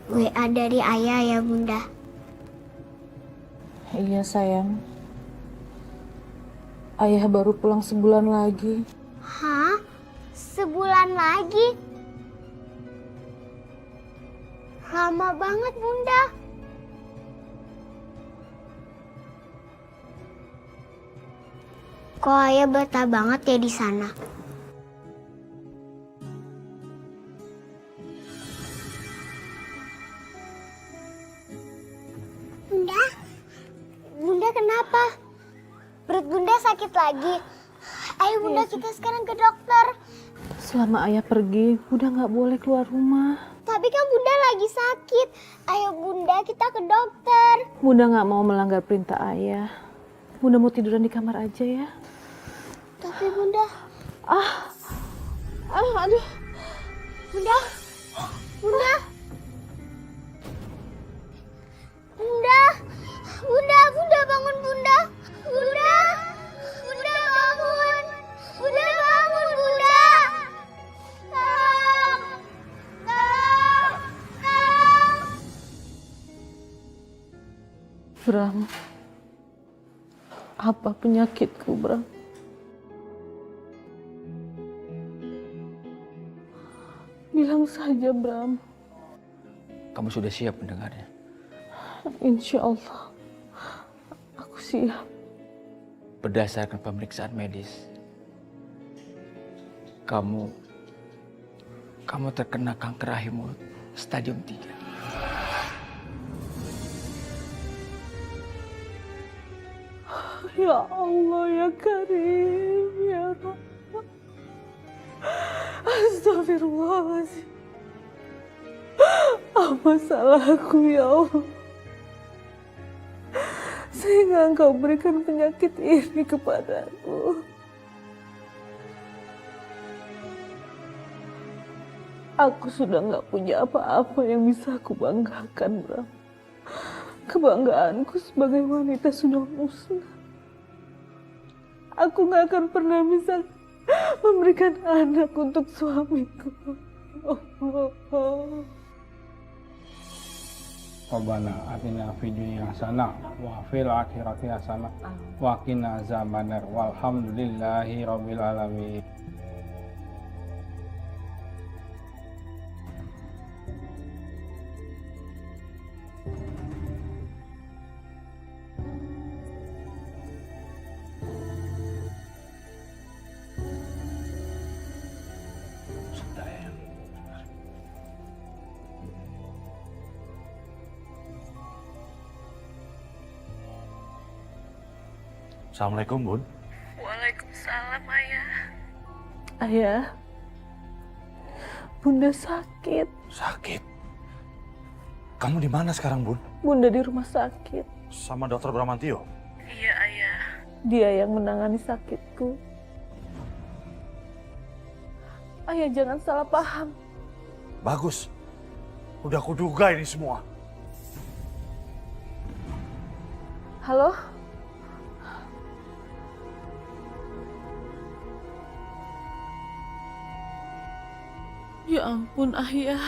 WA dari ayah ya Bunda. Iya sayang. Ayah baru pulang sebulan lagi. Hah? Sebulan lagi? Lama banget Bunda. Kok ayah betah banget ya di sana? Bunda kenapa? Perut Bunda sakit lagi. Ayo Bunda kita sekarang ke dokter. Selama ayah pergi, Bunda nggak boleh keluar rumah. Tapi kan Bunda lagi sakit. Ayo Bunda kita ke dokter. Bunda nggak mau melanggar perintah ayah. Bunda mau tiduran di kamar aja ya. Tapi Bunda. Aduh. Bunda. Bunda. Bunda. Bunda, Bunda bangun Bunda. Bunda. Bunda bangun. Bunda bangun Bunda. Tolong. Tolong. Tolong. Bram, apa penyakitku, Bram? Bilang saja, Bram. Kamu sudah siap mendengarnya? Insya Allah, aku siap. Berdasarkan pemeriksaan medis, kamu terkena kanker rahim mulut stadium 3. Ya Allah, ya Karim, ya Rabb. Astagfirullahaladzim. Apa salahku, ya Allah? Sehingga Engkau berikan penyakit ini kepadaku. Aku sudah gak punya apa-apa yang bisa aku banggakan, Bram. Kebanggaanku sebagai wanita sudah musnah. Aku gak akan pernah bisa memberikan anak untuk suamiku. Rabbana atina fid dunya hasanah wa fil akhirati hasanah wa qina azabannar walhamdulillahi rabbil alamin. Assalamualaikum, Bun. Waalaikumsalam, Ayah. Ayah, Bunda sakit. Sakit? Kamu di mana sekarang, Bun? Bunda di rumah sakit. Sama Dokter Bramantio? Iya, Ayah. Dia yang menangani sakitku. Ayah jangan salah paham. Bagus. Udah kuduga ini semua. Halo? Ya ampun, Ayah.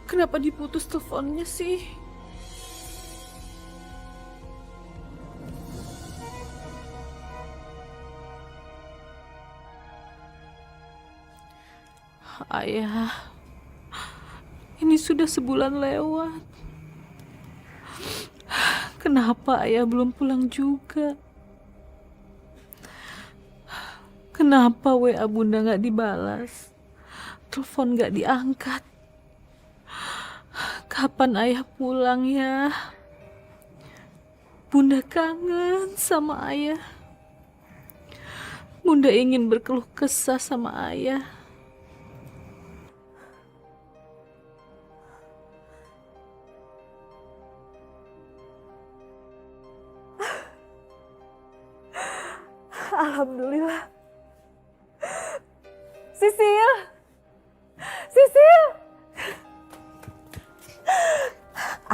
Kenapa diputus teleponnya sih? Ayah, ini sudah sebulan lewat. Kenapa Ayah belum pulang juga? Kenapa WA Bunda gak dibalas? Telepon gak diangkat. Kapan Ayah pulang ya? Bunda kangen sama Ayah. Bunda ingin berkeluh kesah sama Ayah. Alhamdulillah. Sisil! Sisil!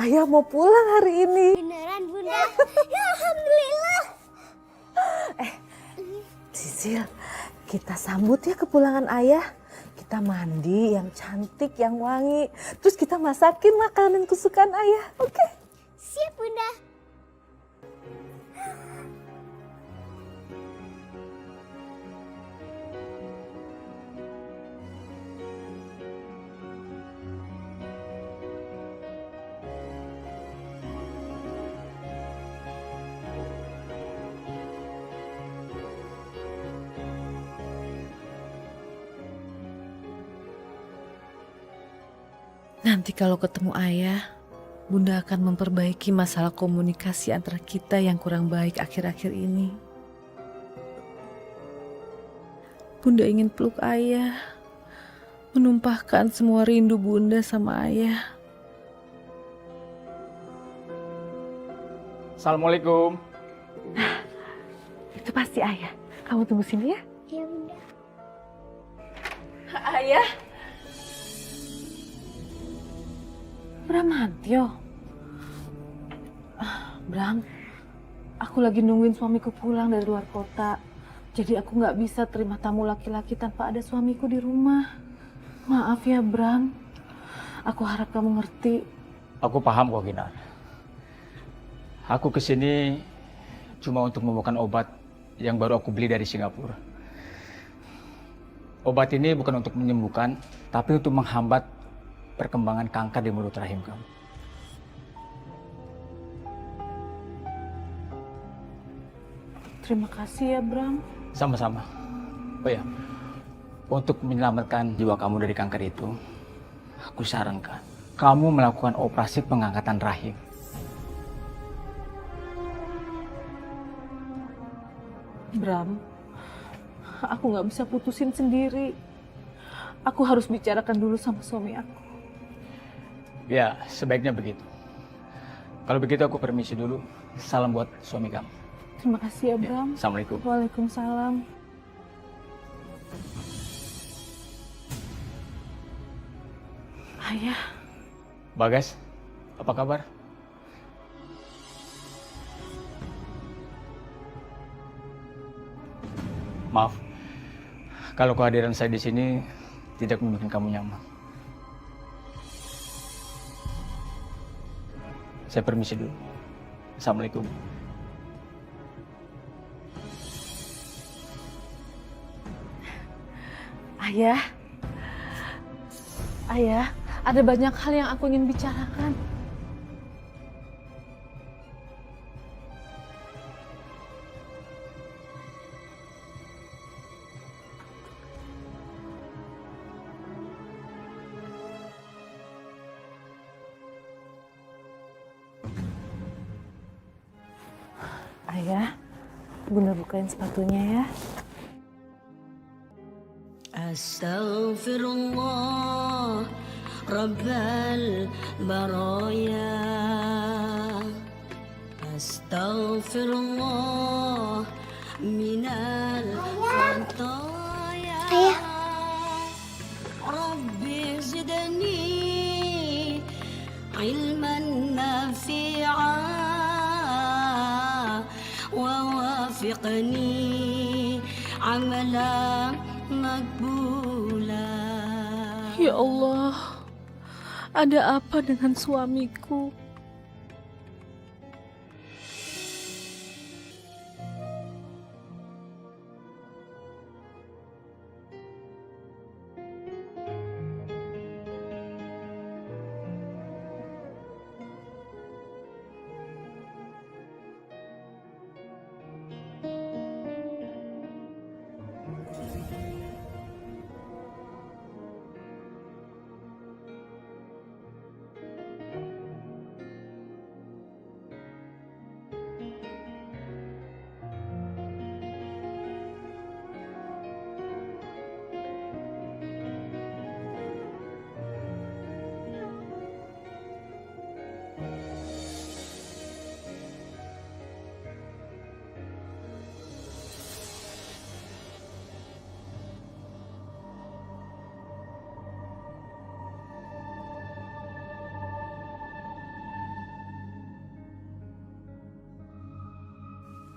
Ayah mau pulang hari ini. Beneran, Bunda? Ya, Alhamdulillah. Sisil, kita sambut ya kepulangan Ayah. Kita mandi yang cantik, yang wangi. Terus kita masakin makanan kesukaan Ayah, oke? Siap, Bunda. Nanti kalau ketemu Ayah, Bunda akan memperbaiki masalah komunikasi antara kita yang kurang baik akhir-akhir ini. Bunda ingin peluk Ayah, menumpahkan semua rindu Bunda sama Ayah. Assalamualaikum. Itu pasti Ayah. Kamu tunggu sini ya. Iya, Bunda. Ayah. Bramantio. Bram, aku lagi nungguin suamiku pulang dari luar kota. Jadi aku nggak bisa terima tamu laki-laki tanpa ada suamiku di rumah. Maaf ya, Bram. Aku harap kamu ngerti. Aku paham kok, Kinar. Aku kesini cuma untuk membawakan obat yang baru aku beli dari Singapura. Obat ini bukan untuk menyembuhkan, tapi untuk menghambat perkembangan kanker di mulut rahim kamu. Terima kasih ya, Bram. Sama-sama. Oh ya, untuk menyelamatkan jiwa kamu dari kanker itu, aku sarankan kamu melakukan operasi pengangkatan rahim. Bram, aku nggak bisa putusin sendiri. Aku harus bicarakan dulu sama suami aku. Ya, sebaiknya begitu. Kalau begitu aku permisi dulu. Salam buat suami kamu. Terima kasih ya, Bram. Assalamualaikum. Waalaikumsalam. Ayah. Bagas, apa kabar? Maaf, kalau kehadiran saya di sini tidak membuat kamu nyaman. Saya permisi dulu. Assalamualaikum. Ayah. Ayah, ada banyak hal yang aku ingin bicarakan. Ayah, Bunda bukain sepatunya ya. Astaghfirullah Rabbal baraya. Astaghfirullah minal khataya. Ayah. Rabbi zidni ilman nafi'a wa wafiqni amalan makbula. Ya Allah, ada apa dengan suamiku?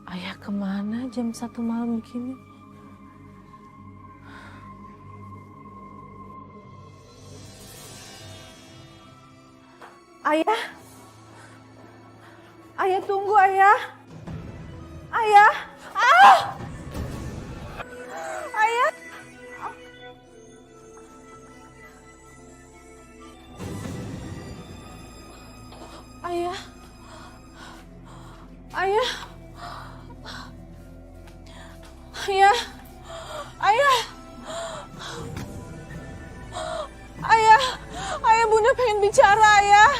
Ayah kemana jam 1 malam begini? Ayah? Ayah tunggu ayah. Ayah. Ah! Ayah. Ayah. Ayah. Ayah. Ayah. Ayah. Ayah, Bunda pengen bicara, Ayah.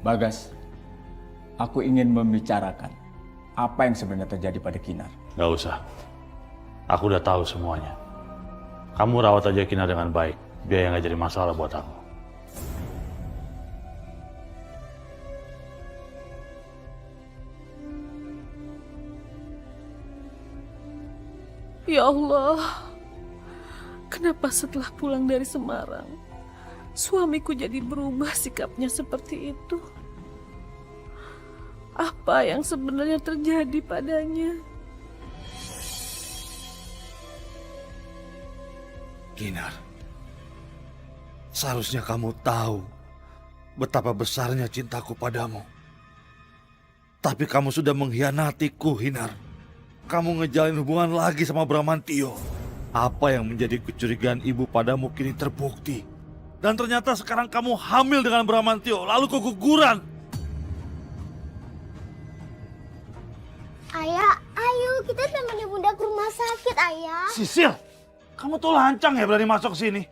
Bagas, aku ingin membicarakan apa yang sebenarnya terjadi pada Kinar. Gak usah. Aku udah tahu semuanya. Kamu rawat aja Kinar dengan baik, biar nggak jadi masalah buat aku. Ya Allah, kenapa setelah pulang dari Semarang, suamiku jadi berubah sikapnya seperti itu? Apa yang sebenarnya terjadi padanya? Kinar, seharusnya kamu tahu betapa besarnya cintaku padamu. Tapi kamu sudah mengkhianatiku, Kinar. Kamu ngejalin hubungan lagi sama Bramantio. Apa yang menjadi kecurigaan ibu padamu kini terbukti. Dan ternyata sekarang kamu hamil dengan Bramantio, lalu keguguran. Ayah, ayo kita temenin Bunda ke rumah sakit, Ayah. Sisil, kamu tuh lancang ya berani masuk sini.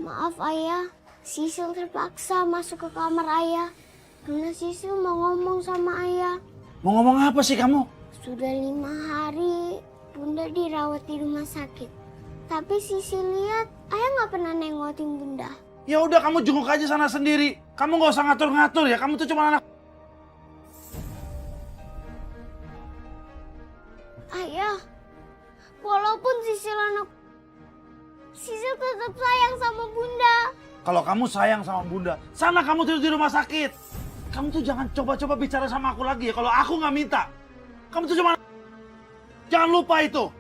Maaf, Ayah. Sisil terpaksa masuk ke kamar Ayah. Karena Sisil mau ngomong sama Ayah. Mau ngomong apa sih kamu? Sudah 5 hari Bunda dirawat di rumah sakit. Tapi Sisil lihat Ayah nggak pernah nengokin Bunda. Ya udah kamu jenguk aja sana sendiri. Kamu nggak usah ngatur-ngatur ya. Kamu tuh cuma anak. Ayah, walaupun Sisil anak, Sisil tetap sayang sama Bunda. Kalau kamu sayang sama Bunda, sana kamu tidur di rumah sakit. Kamu tuh jangan coba-coba bicara sama aku lagi ya. Kalau aku nggak minta, kamu tuh cuma. Jangan lupa itu.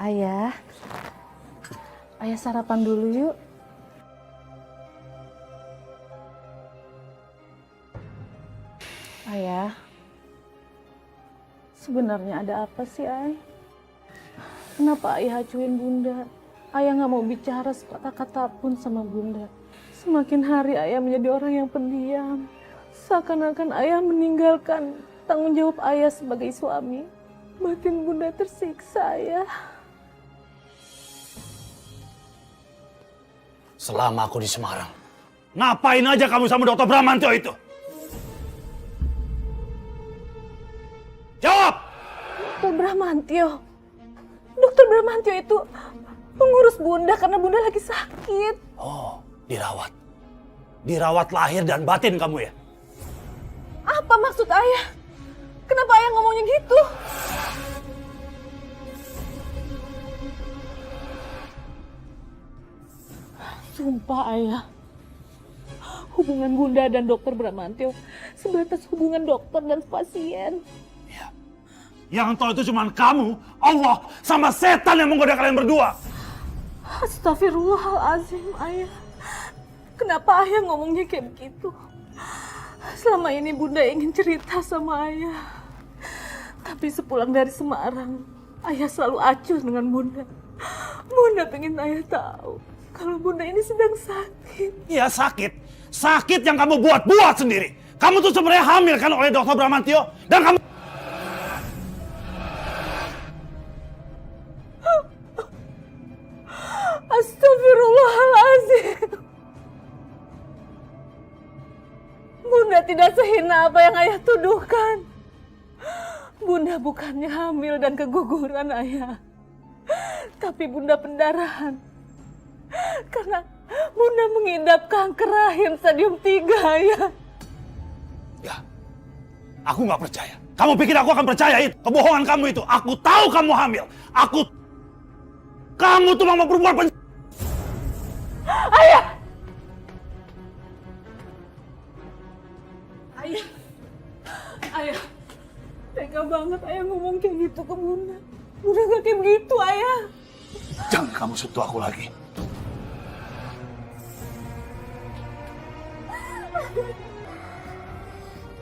Ayah, Ayah sarapan dulu yuk. Ayah, sebenarnya ada apa sih, Ay? Kenapa Ayah acuin Bunda? Ayah nggak mau bicara sekata-kata pun sama Bunda. Semakin hari Ayah menjadi orang yang pendiam. Seakan-akan Ayah meninggalkan tanggung jawab Ayah sebagai suami. Batin Bunda tersiksa, Ayah. Selama aku di Semarang, ngapain aja kamu sama Dokter Bramantio itu? Jawab! Dokter Bramantio. Dokter Bramantio itu mengurus Bunda karena Bunda lagi sakit. Oh, dirawat. Dirawat lahir dan batin kamu ya? Apa maksud Ayah? Kenapa Ayah ngomongnya gitu? Sumpah Ayah, hubungan Bunda dan Dokter Bramantio sebatas hubungan dokter dan pasien. Yang tahu itu cuma kamu, Allah, sama setan yang menggoda kalian berdua. Astagfirullahaladzim, Ayah. Kenapa Ayah ngomongnya kayak begitu? Selama ini Bunda ingin cerita sama Ayah. Tapi sepulang dari Semarang, Ayah selalu acuh dengan Bunda. Bunda pengen Ayah tahu kalau Bunda ini sedang sakit. Iya sakit. Sakit yang kamu buat-buat sendiri. Kamu tuh sebenarnya hamil kan oleh Dokter Bramantio. Dan kamu... Astagfirullahaladzim. Bunda tidak sehina apa yang Ayah tuduhkan. Bunda bukannya hamil dan keguguran, Ayah. Tapi Bunda pendarahan. Karena Bunda mengidap kanker rahim stadium 3, Ayah. Ya, aku nggak percaya. Kamu pikir aku akan percaya itu? Kebohongan kamu itu. Aku tahu kamu hamil. Kamu tuh mau berbuat Ayah! Ayah! Ayah! Tega banget Ayah ngomong kayak gitu ke Bunda. Bunda gak kayak begitu, Ayah. Jangan kamu sentuh aku lagi.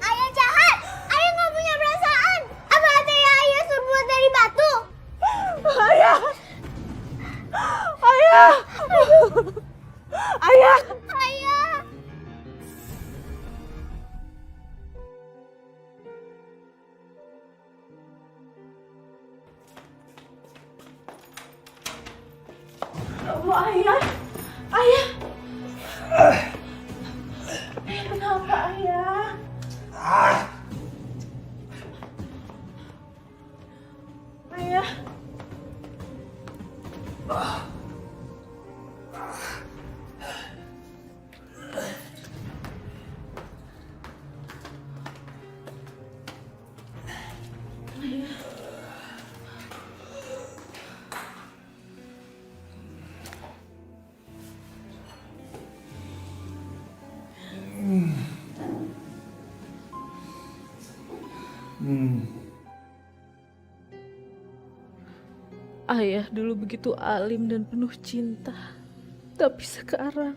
Ayah jahat! Ayah nggak punya perasaan! Apa katanya Ayah terbuat dari batu? Ayah! Ayah! Ayah! Ayah! Ya Allah, Ayah! Ayah! Kenapa, Ayah? Ayah! Ayah dulu begitu alim dan penuh cinta. Tapi sekarang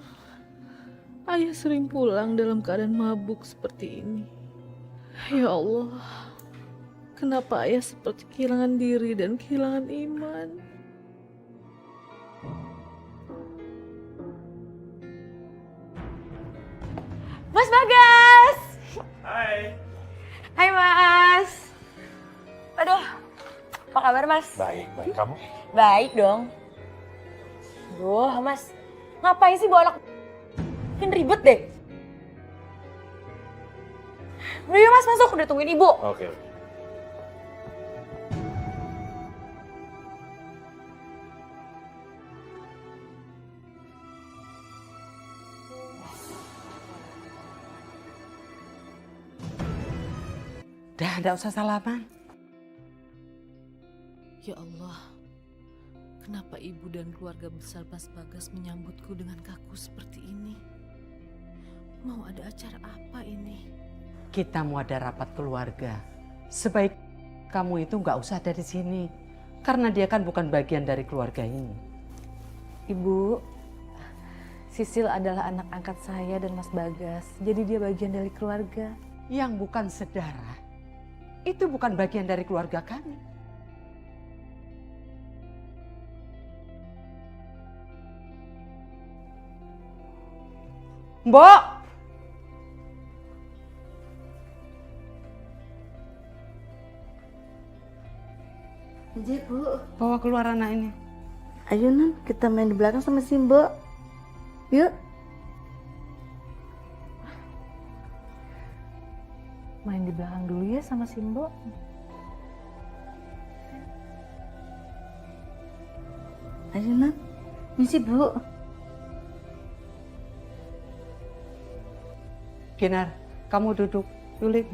ayah sering pulang dalam keadaan mabuk seperti ini. Ya Allah, kenapa ayah seperti kehilangan diri dan kehilangan iman? Mas Bagas! Hai. Hai Mas. Aduh, apa kabar Mas? Baik, baik. Kamu? Baik dong. Duh Mas, ngapain sih bawa anak bikin ribet deh. Udah yuk Mas, masuk, udah tungguin ibu. Oke. Dah, enggak usah salaman. Ya Allah, kenapa ibu dan keluarga besar Mas Bagas menyambutku dengan kaku seperti ini? Mau ada acara apa ini? Kita mau ada rapat keluarga. Sebaik kamu itu nggak usah ada di sini. Karena dia kan bukan bagian dari keluarga ini. Ibu, Sisil adalah anak angkat saya dan Mas Bagas. Jadi dia bagian dari keluarga. Yang bukan saudara, itu bukan bagian dari keluarga kami. Mbok! Aja Bu. Bawa keluar anak ini. Ayo Nan, kita main di belakang sama si Mbok. Yuk. Main di belakang dulu ya sama Simbo. Ayo Nan, misi Bu. Kinar, kamu duduk. Yulik.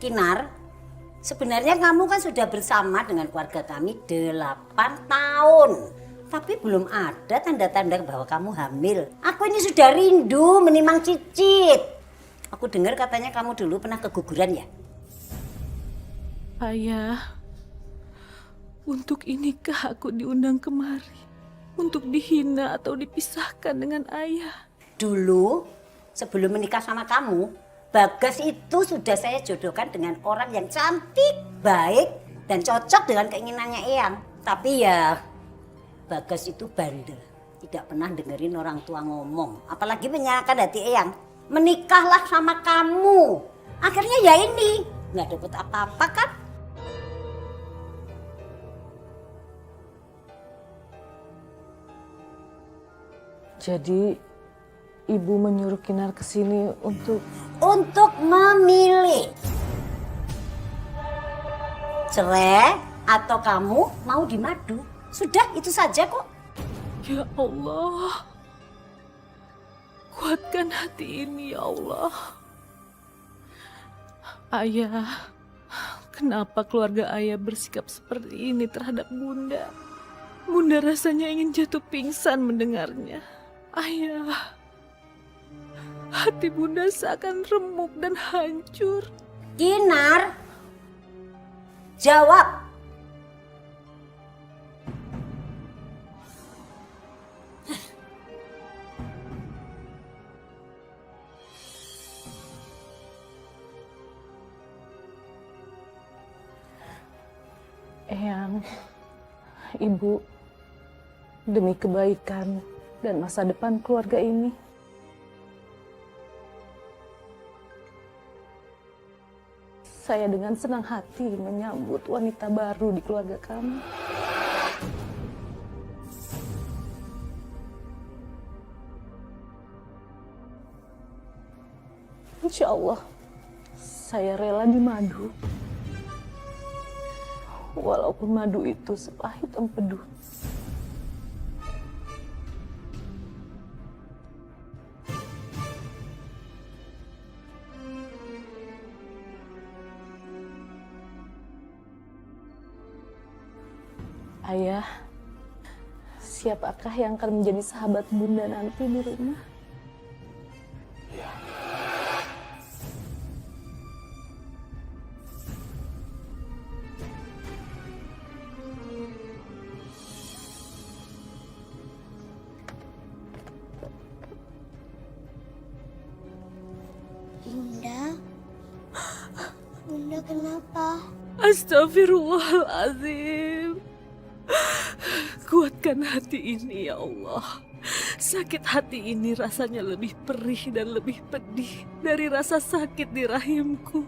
Kinar, sebenarnya kamu kan sudah bersama dengan keluarga kami 8 tahun. Tapi belum ada tanda-tanda bahwa kamu hamil. Aku ini sudah rindu menimang cicit. Aku dengar katanya kamu dulu pernah keguguran ya? Ayah, untuk inikah aku diundang kemari? Untuk dihina atau dipisahkan dengan ayah? Dulu, sebelum menikah sama kamu, Bagas itu sudah saya jodohkan dengan orang yang cantik, baik, dan cocok dengan keinginannya Eyang. Tapi ya, Bagas itu bandel. Tidak pernah dengerin orang tua ngomong. Apalagi menyalahkan hati Eyang. Menikahlah sama kamu. Akhirnya ya ini, nggak dapet apa-apa kan? Jadi ibu menyuruh Kinar ke sini untuk memilih cerai atau kamu mau dimadu. Sudah itu saja kok. Ya Allah, kuatkan hati ini ya Allah. Ayah, kenapa keluarga ayah bersikap seperti ini terhadap Bunda? Bunda rasanya ingin jatuh pingsan mendengarnya. Ayah, hati Bunda seakan remuk dan hancur. Kinar, jawab. Eyang, Ibu, demi kebaikan dan masa depan keluarga ini, saya dengan senang hati menyambut wanita baru di keluarga kami. Insya Allah, saya rela dimadu. Walaupun madu itu sepahit empedu. Ayah, siapakah yang akan menjadi sahabat Bunda nanti di rumah? Bunda, Bunda kenapa? Astagfirullahalazim. Kuatkan hati ini ya Allah. Sakit hati ini rasanya lebih perih dan lebih pedih dari rasa sakit di rahimku.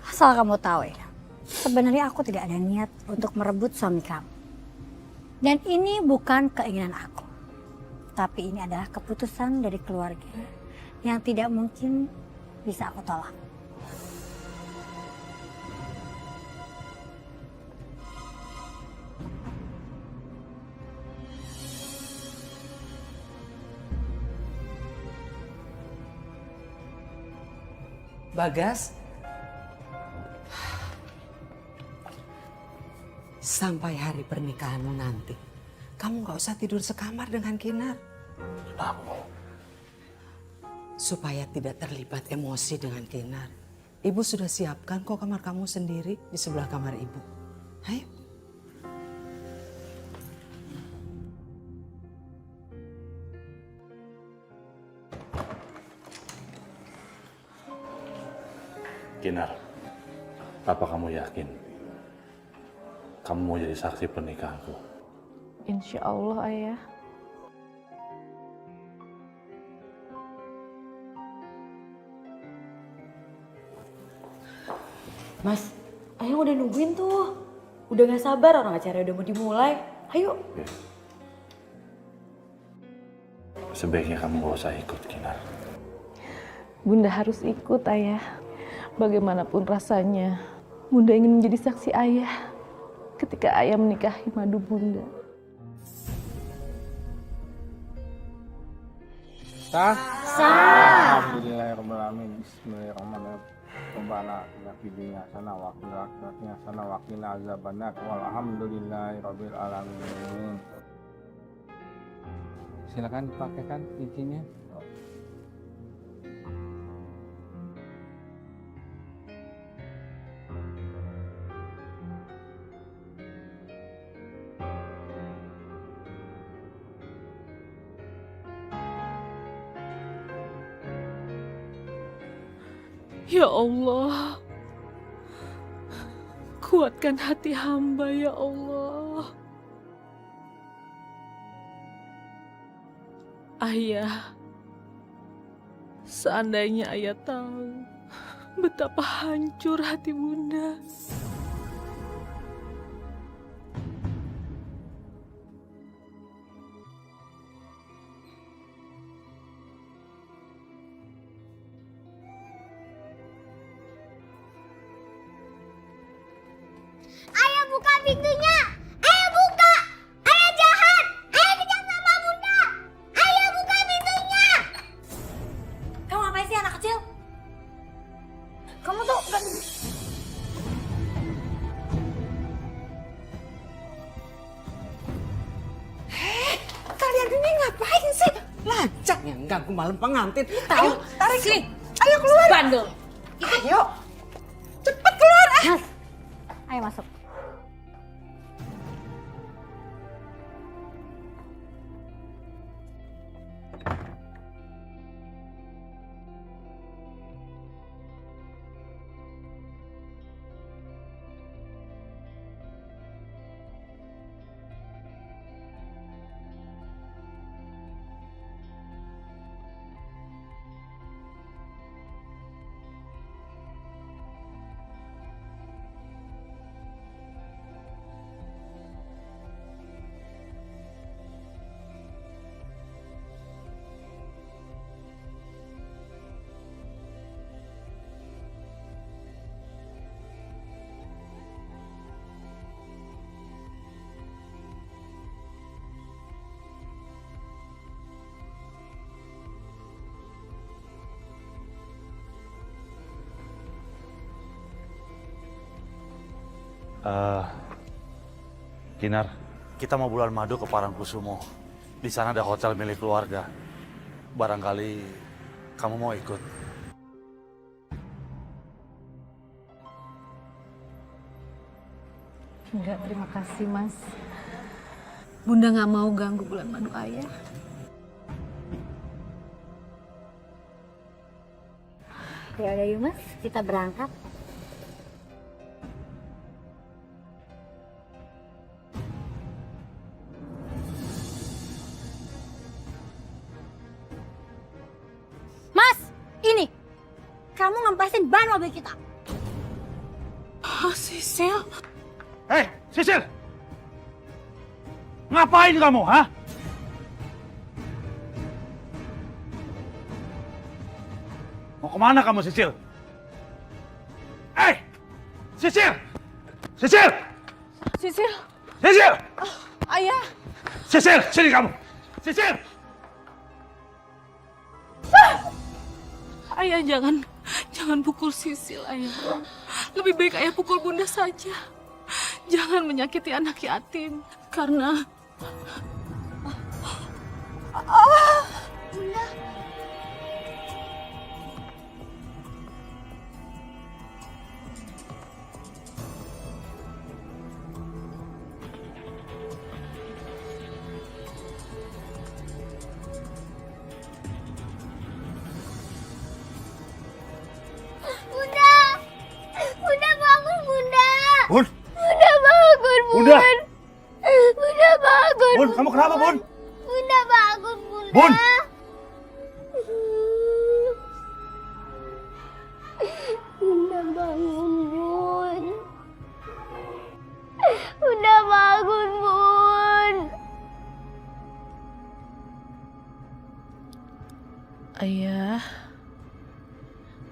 Asal kamu tahu ya, sebenarnya aku tidak ada niat untuk merebut suami kamu. Dan ini bukan keinginan aku. Tapi ini adalah keputusan dari keluarga yang tidak mungkin bisa aku tolak. Bagas, sampai hari pernikahanmu nanti, kamu gak usah tidur sekamar dengan Kinar. Kenapa? Supaya tidak terlibat emosi dengan Kinar. Ibu sudah siapkan kok kamar kamu sendiri di sebelah kamar ibu. Ayo. Kinar, apa kamu yakin kamu mau jadi saksi pernikahanku? Insya Allah, Ayah. Mas, Ayah udah nungguin tuh. Udah gak sabar, orang acara udah mau dimulai. Ayo. Sebaiknya kamu gak usah ikut, Kinar. Bunda harus ikut, Ayah. Bagaimanapun rasanya, Bunda ingin menjadi saksi Ayah ketika Ayah menikahi Madu Bunda. Sah? Sah. Alhamdulillahirrahmanirrahim. Bismillahirrahmanirrahim. Rabbana atina fid dunya hasanah wa qina adzabannar hasanah wa qina adzabannar walhamdulillahirabbil alamin. Silakan pakaikan cincinnya. Ya Allah, kuatkan hati hamba ya Allah. Ayah, seandainya ayah tahu betapa hancur hati Bunda. Ayah buka pintunya! Ayah buka! Ayah jahat! Ayah kejam sama Bunda! Ayah buka pintunya! Kamu ngapain sih anak kecil? Kamu tuh Kalian ini ngapain sih? Lacak yang ganggu malam pengantin. Tahu? Tarik Sini. Ayo keluar. Bandel. Ayo. Cepat keluar. Mas, ayo masuk. Kinar, kita mau bulan madu ke Parangkusumo. Di sana ada hotel milik keluarga. Barangkali kamu mau ikut. Enggak, terima kasih Mas. Bunda nggak mau ganggu bulan madu ayah. Ya udah yuk Mas, kita berangkat. Mas, ini kamu ngempasin ban mobil kita. Sisil. Hei, Sisil! Ngapain kamu, ha? Mau kemana kamu, Sisil? Sisil! Sisil! Sisil. Sisil! Ayah. Sisil, sini kamu! Sisil! Ayah jangan pukul Sisil, ayah. Lebih baik ayah pukul bunda saja. Jangan menyakiti anak yatim. Karena... Bunda. Bunda bangun, Bunda. Bun! Bunda bangun, Bun. Bunda! Bunda bangun. Bun, kamu kenapa, Bun? Bunda bangun, Bunda. Bun! Bunda bangun, Bun. Bunda bangun, Bun. Ayah,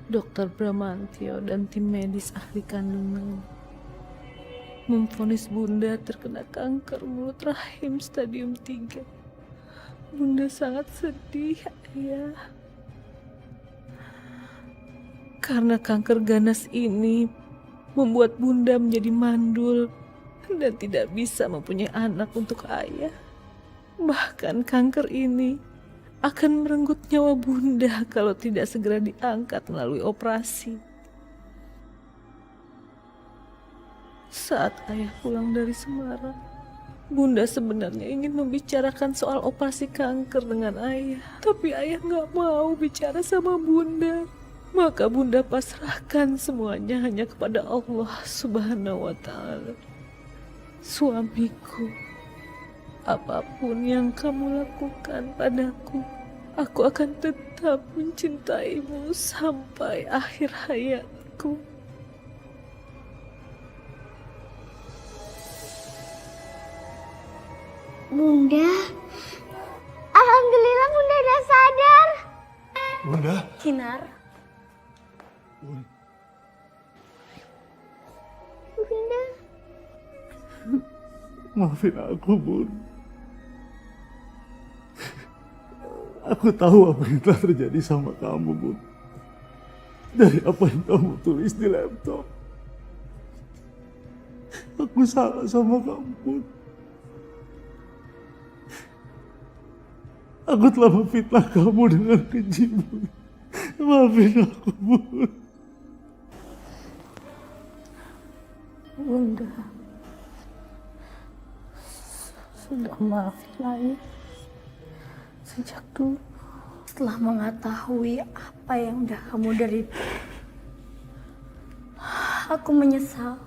Dokter Bramantio dan tim medis ahli kandungan memvonis Bunda terkena kanker mulut rahim stadium 3. Bunda sangat sedih, Ayah. Karena kanker ganas ini membuat Bunda menjadi mandul dan tidak bisa mempunyai anak untuk Ayah. Bahkan kanker ini akan merenggut nyawa Bunda kalau tidak segera diangkat melalui operasi. Saat ayah pulang dari Semarang, Bunda sebenarnya ingin membicarakan soal operasi kanker dengan ayah. Tapi ayah nggak mau bicara sama Bunda. Maka Bunda pasrahkan semuanya hanya kepada Allah Subhanahu wa Ta'ala. Suamiku, apapun yang kamu lakukan padaku, aku akan tetap mencintaimu sampai akhir hayatku. Bunda, alhamdulillah Bunda udah sadar. Bunda. Kinar. Bunda. Maafin aku, Bun. Aku tahu apa yang telah terjadi sama kamu, Bun. Dari apa yang kamu tulis di laptop. Aku salah sama kamu, Bun. Aku telah memfitnah kamu dengan keji, Bun. Maafin aku, Bun. Bunda sudah maafin ayah. Sejak dulu, setelah mengetahui apa yang udah kamu derita, aku menyesal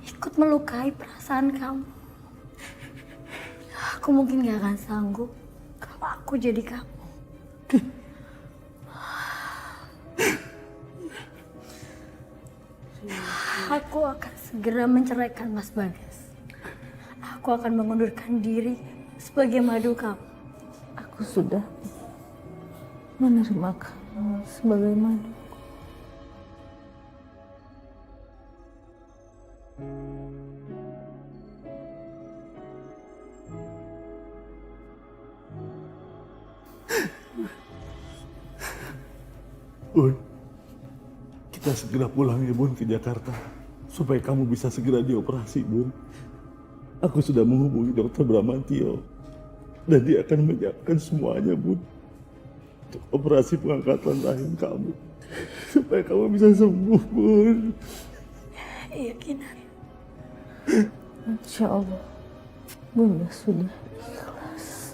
ikut melukai perasaan kamu. Aku mungkin gak akan sanggup kalau aku jadi kamu. Aku akan segera menceraikan Mas Bagas. Aku akan mengundurkan diri sebagai madu kamu. Aku sudah menerima kamu sebagai madu. Bun, kita segera pulang ya, Bun, ke Jakarta. supaya kamu bisa segera dioperasi, Bun. Aku sudah menghubungi Dokter Bramantio dan dia akan menyiapkan semuanya, Bun, untuk operasi pengangkatan rahim kamu supaya kamu bisa sembuh, Bun. Iya, Kinar. Insya Allah, Bunda sudah ikhlas.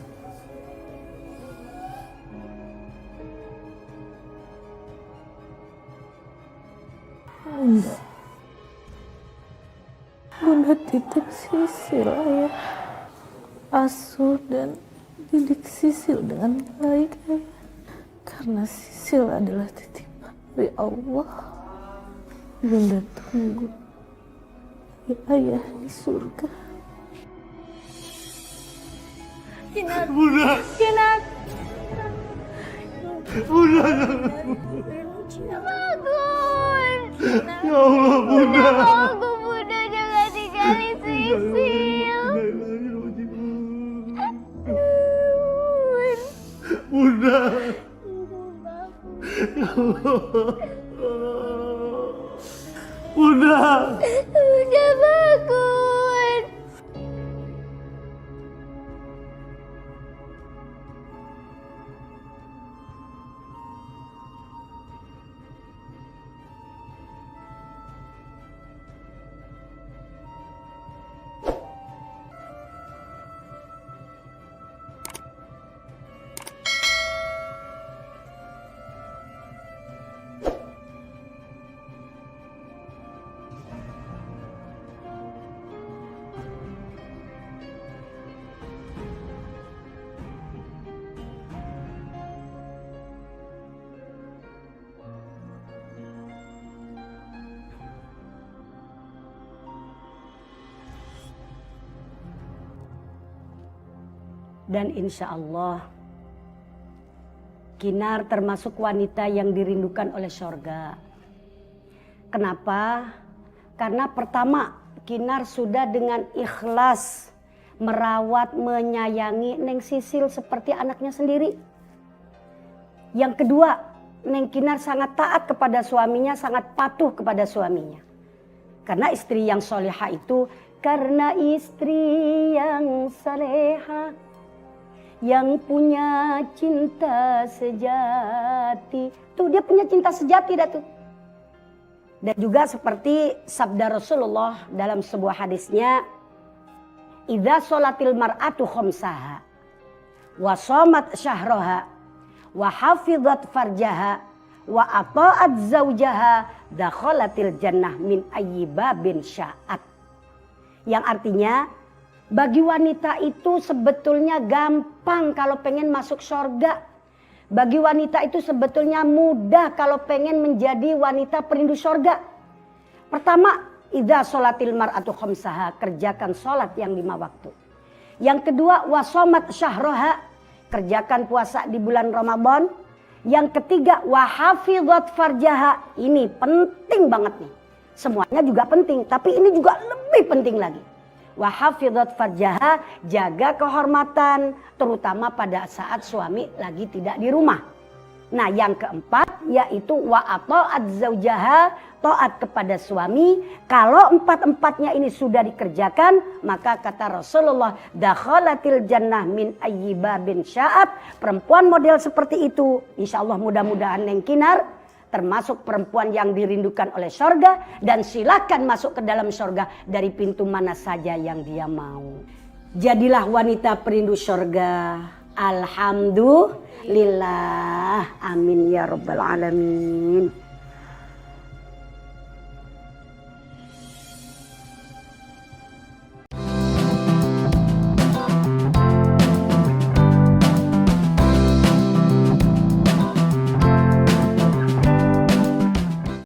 Bunda titip Sisil, Ayah. Asuh dan didik Sisil dengan baik, Ayah. Karena Sisil adalah titipan dari Allah. Bunda tunggu Ayah di surga. Kinar. Bunda. Kinar. Bunda. Ya Allah, Bunda. Bunda jangan tinggalin Sisil. Bunda. Ya Allah. Bunda. Bunda bangun. Dan insya Allah Kinar termasuk wanita yang dirindukan oleh sorga. Kenapa? Karena pertama Kinar sudah dengan ikhlas merawat, menyayangi Neng Sisil seperti anaknya sendiri. Yang kedua, Neng Kinar sangat taat kepada suaminya, sangat patuh kepada suaminya. Karena istri yang soleha itu, karena istri yang soleha, yang punya cinta sejati. Tuh dia punya cinta sejati dah tuh. Dan juga seperti sabda Rasulullah dalam sebuah hadisnya, idza sholatil mar'atu khamsaha wa shamat syahraha wa hafizat farjaha wa ata'at zaujaha dakhalatil jannah min ayyi babin sya'at. Yang artinya bagi wanita itu sebetulnya gampang kalau pengen masuk surga. Bagi wanita itu sebetulnya mudah kalau pengen menjadi wanita perindu surga. Pertama, idza sholatil mar'atu khamsaha, kerjakan sholat yang 5 waktu. Yang kedua, wasomat syahroha, kerjakan puasa di bulan Ramadan. Yang ketiga, wahafidhat farjaha, ini penting banget nih. Semuanya juga penting, tapi ini juga lebih penting lagi. Wahafidhat farjaha, jaga kehormatan, terutama pada saat suami lagi tidak di rumah. Nah yang keempat yaitu wa ata'at zaujaha, taat kepada suami. Kalau empat-empatnya ini sudah dikerjakan, maka kata Rasulullah, dakhalatil jannah min ayyi babin sya'at. Perempuan model seperti itu, insya Allah mudah-mudahan Neng Kinar termasuk perempuan yang dirindukan oleh sorga, dan silakan masuk ke dalam sorga dari pintu mana saja yang dia mau. Jadilah wanita perindu sorga. Alhamdulillah. Amin ya rabbal alamin.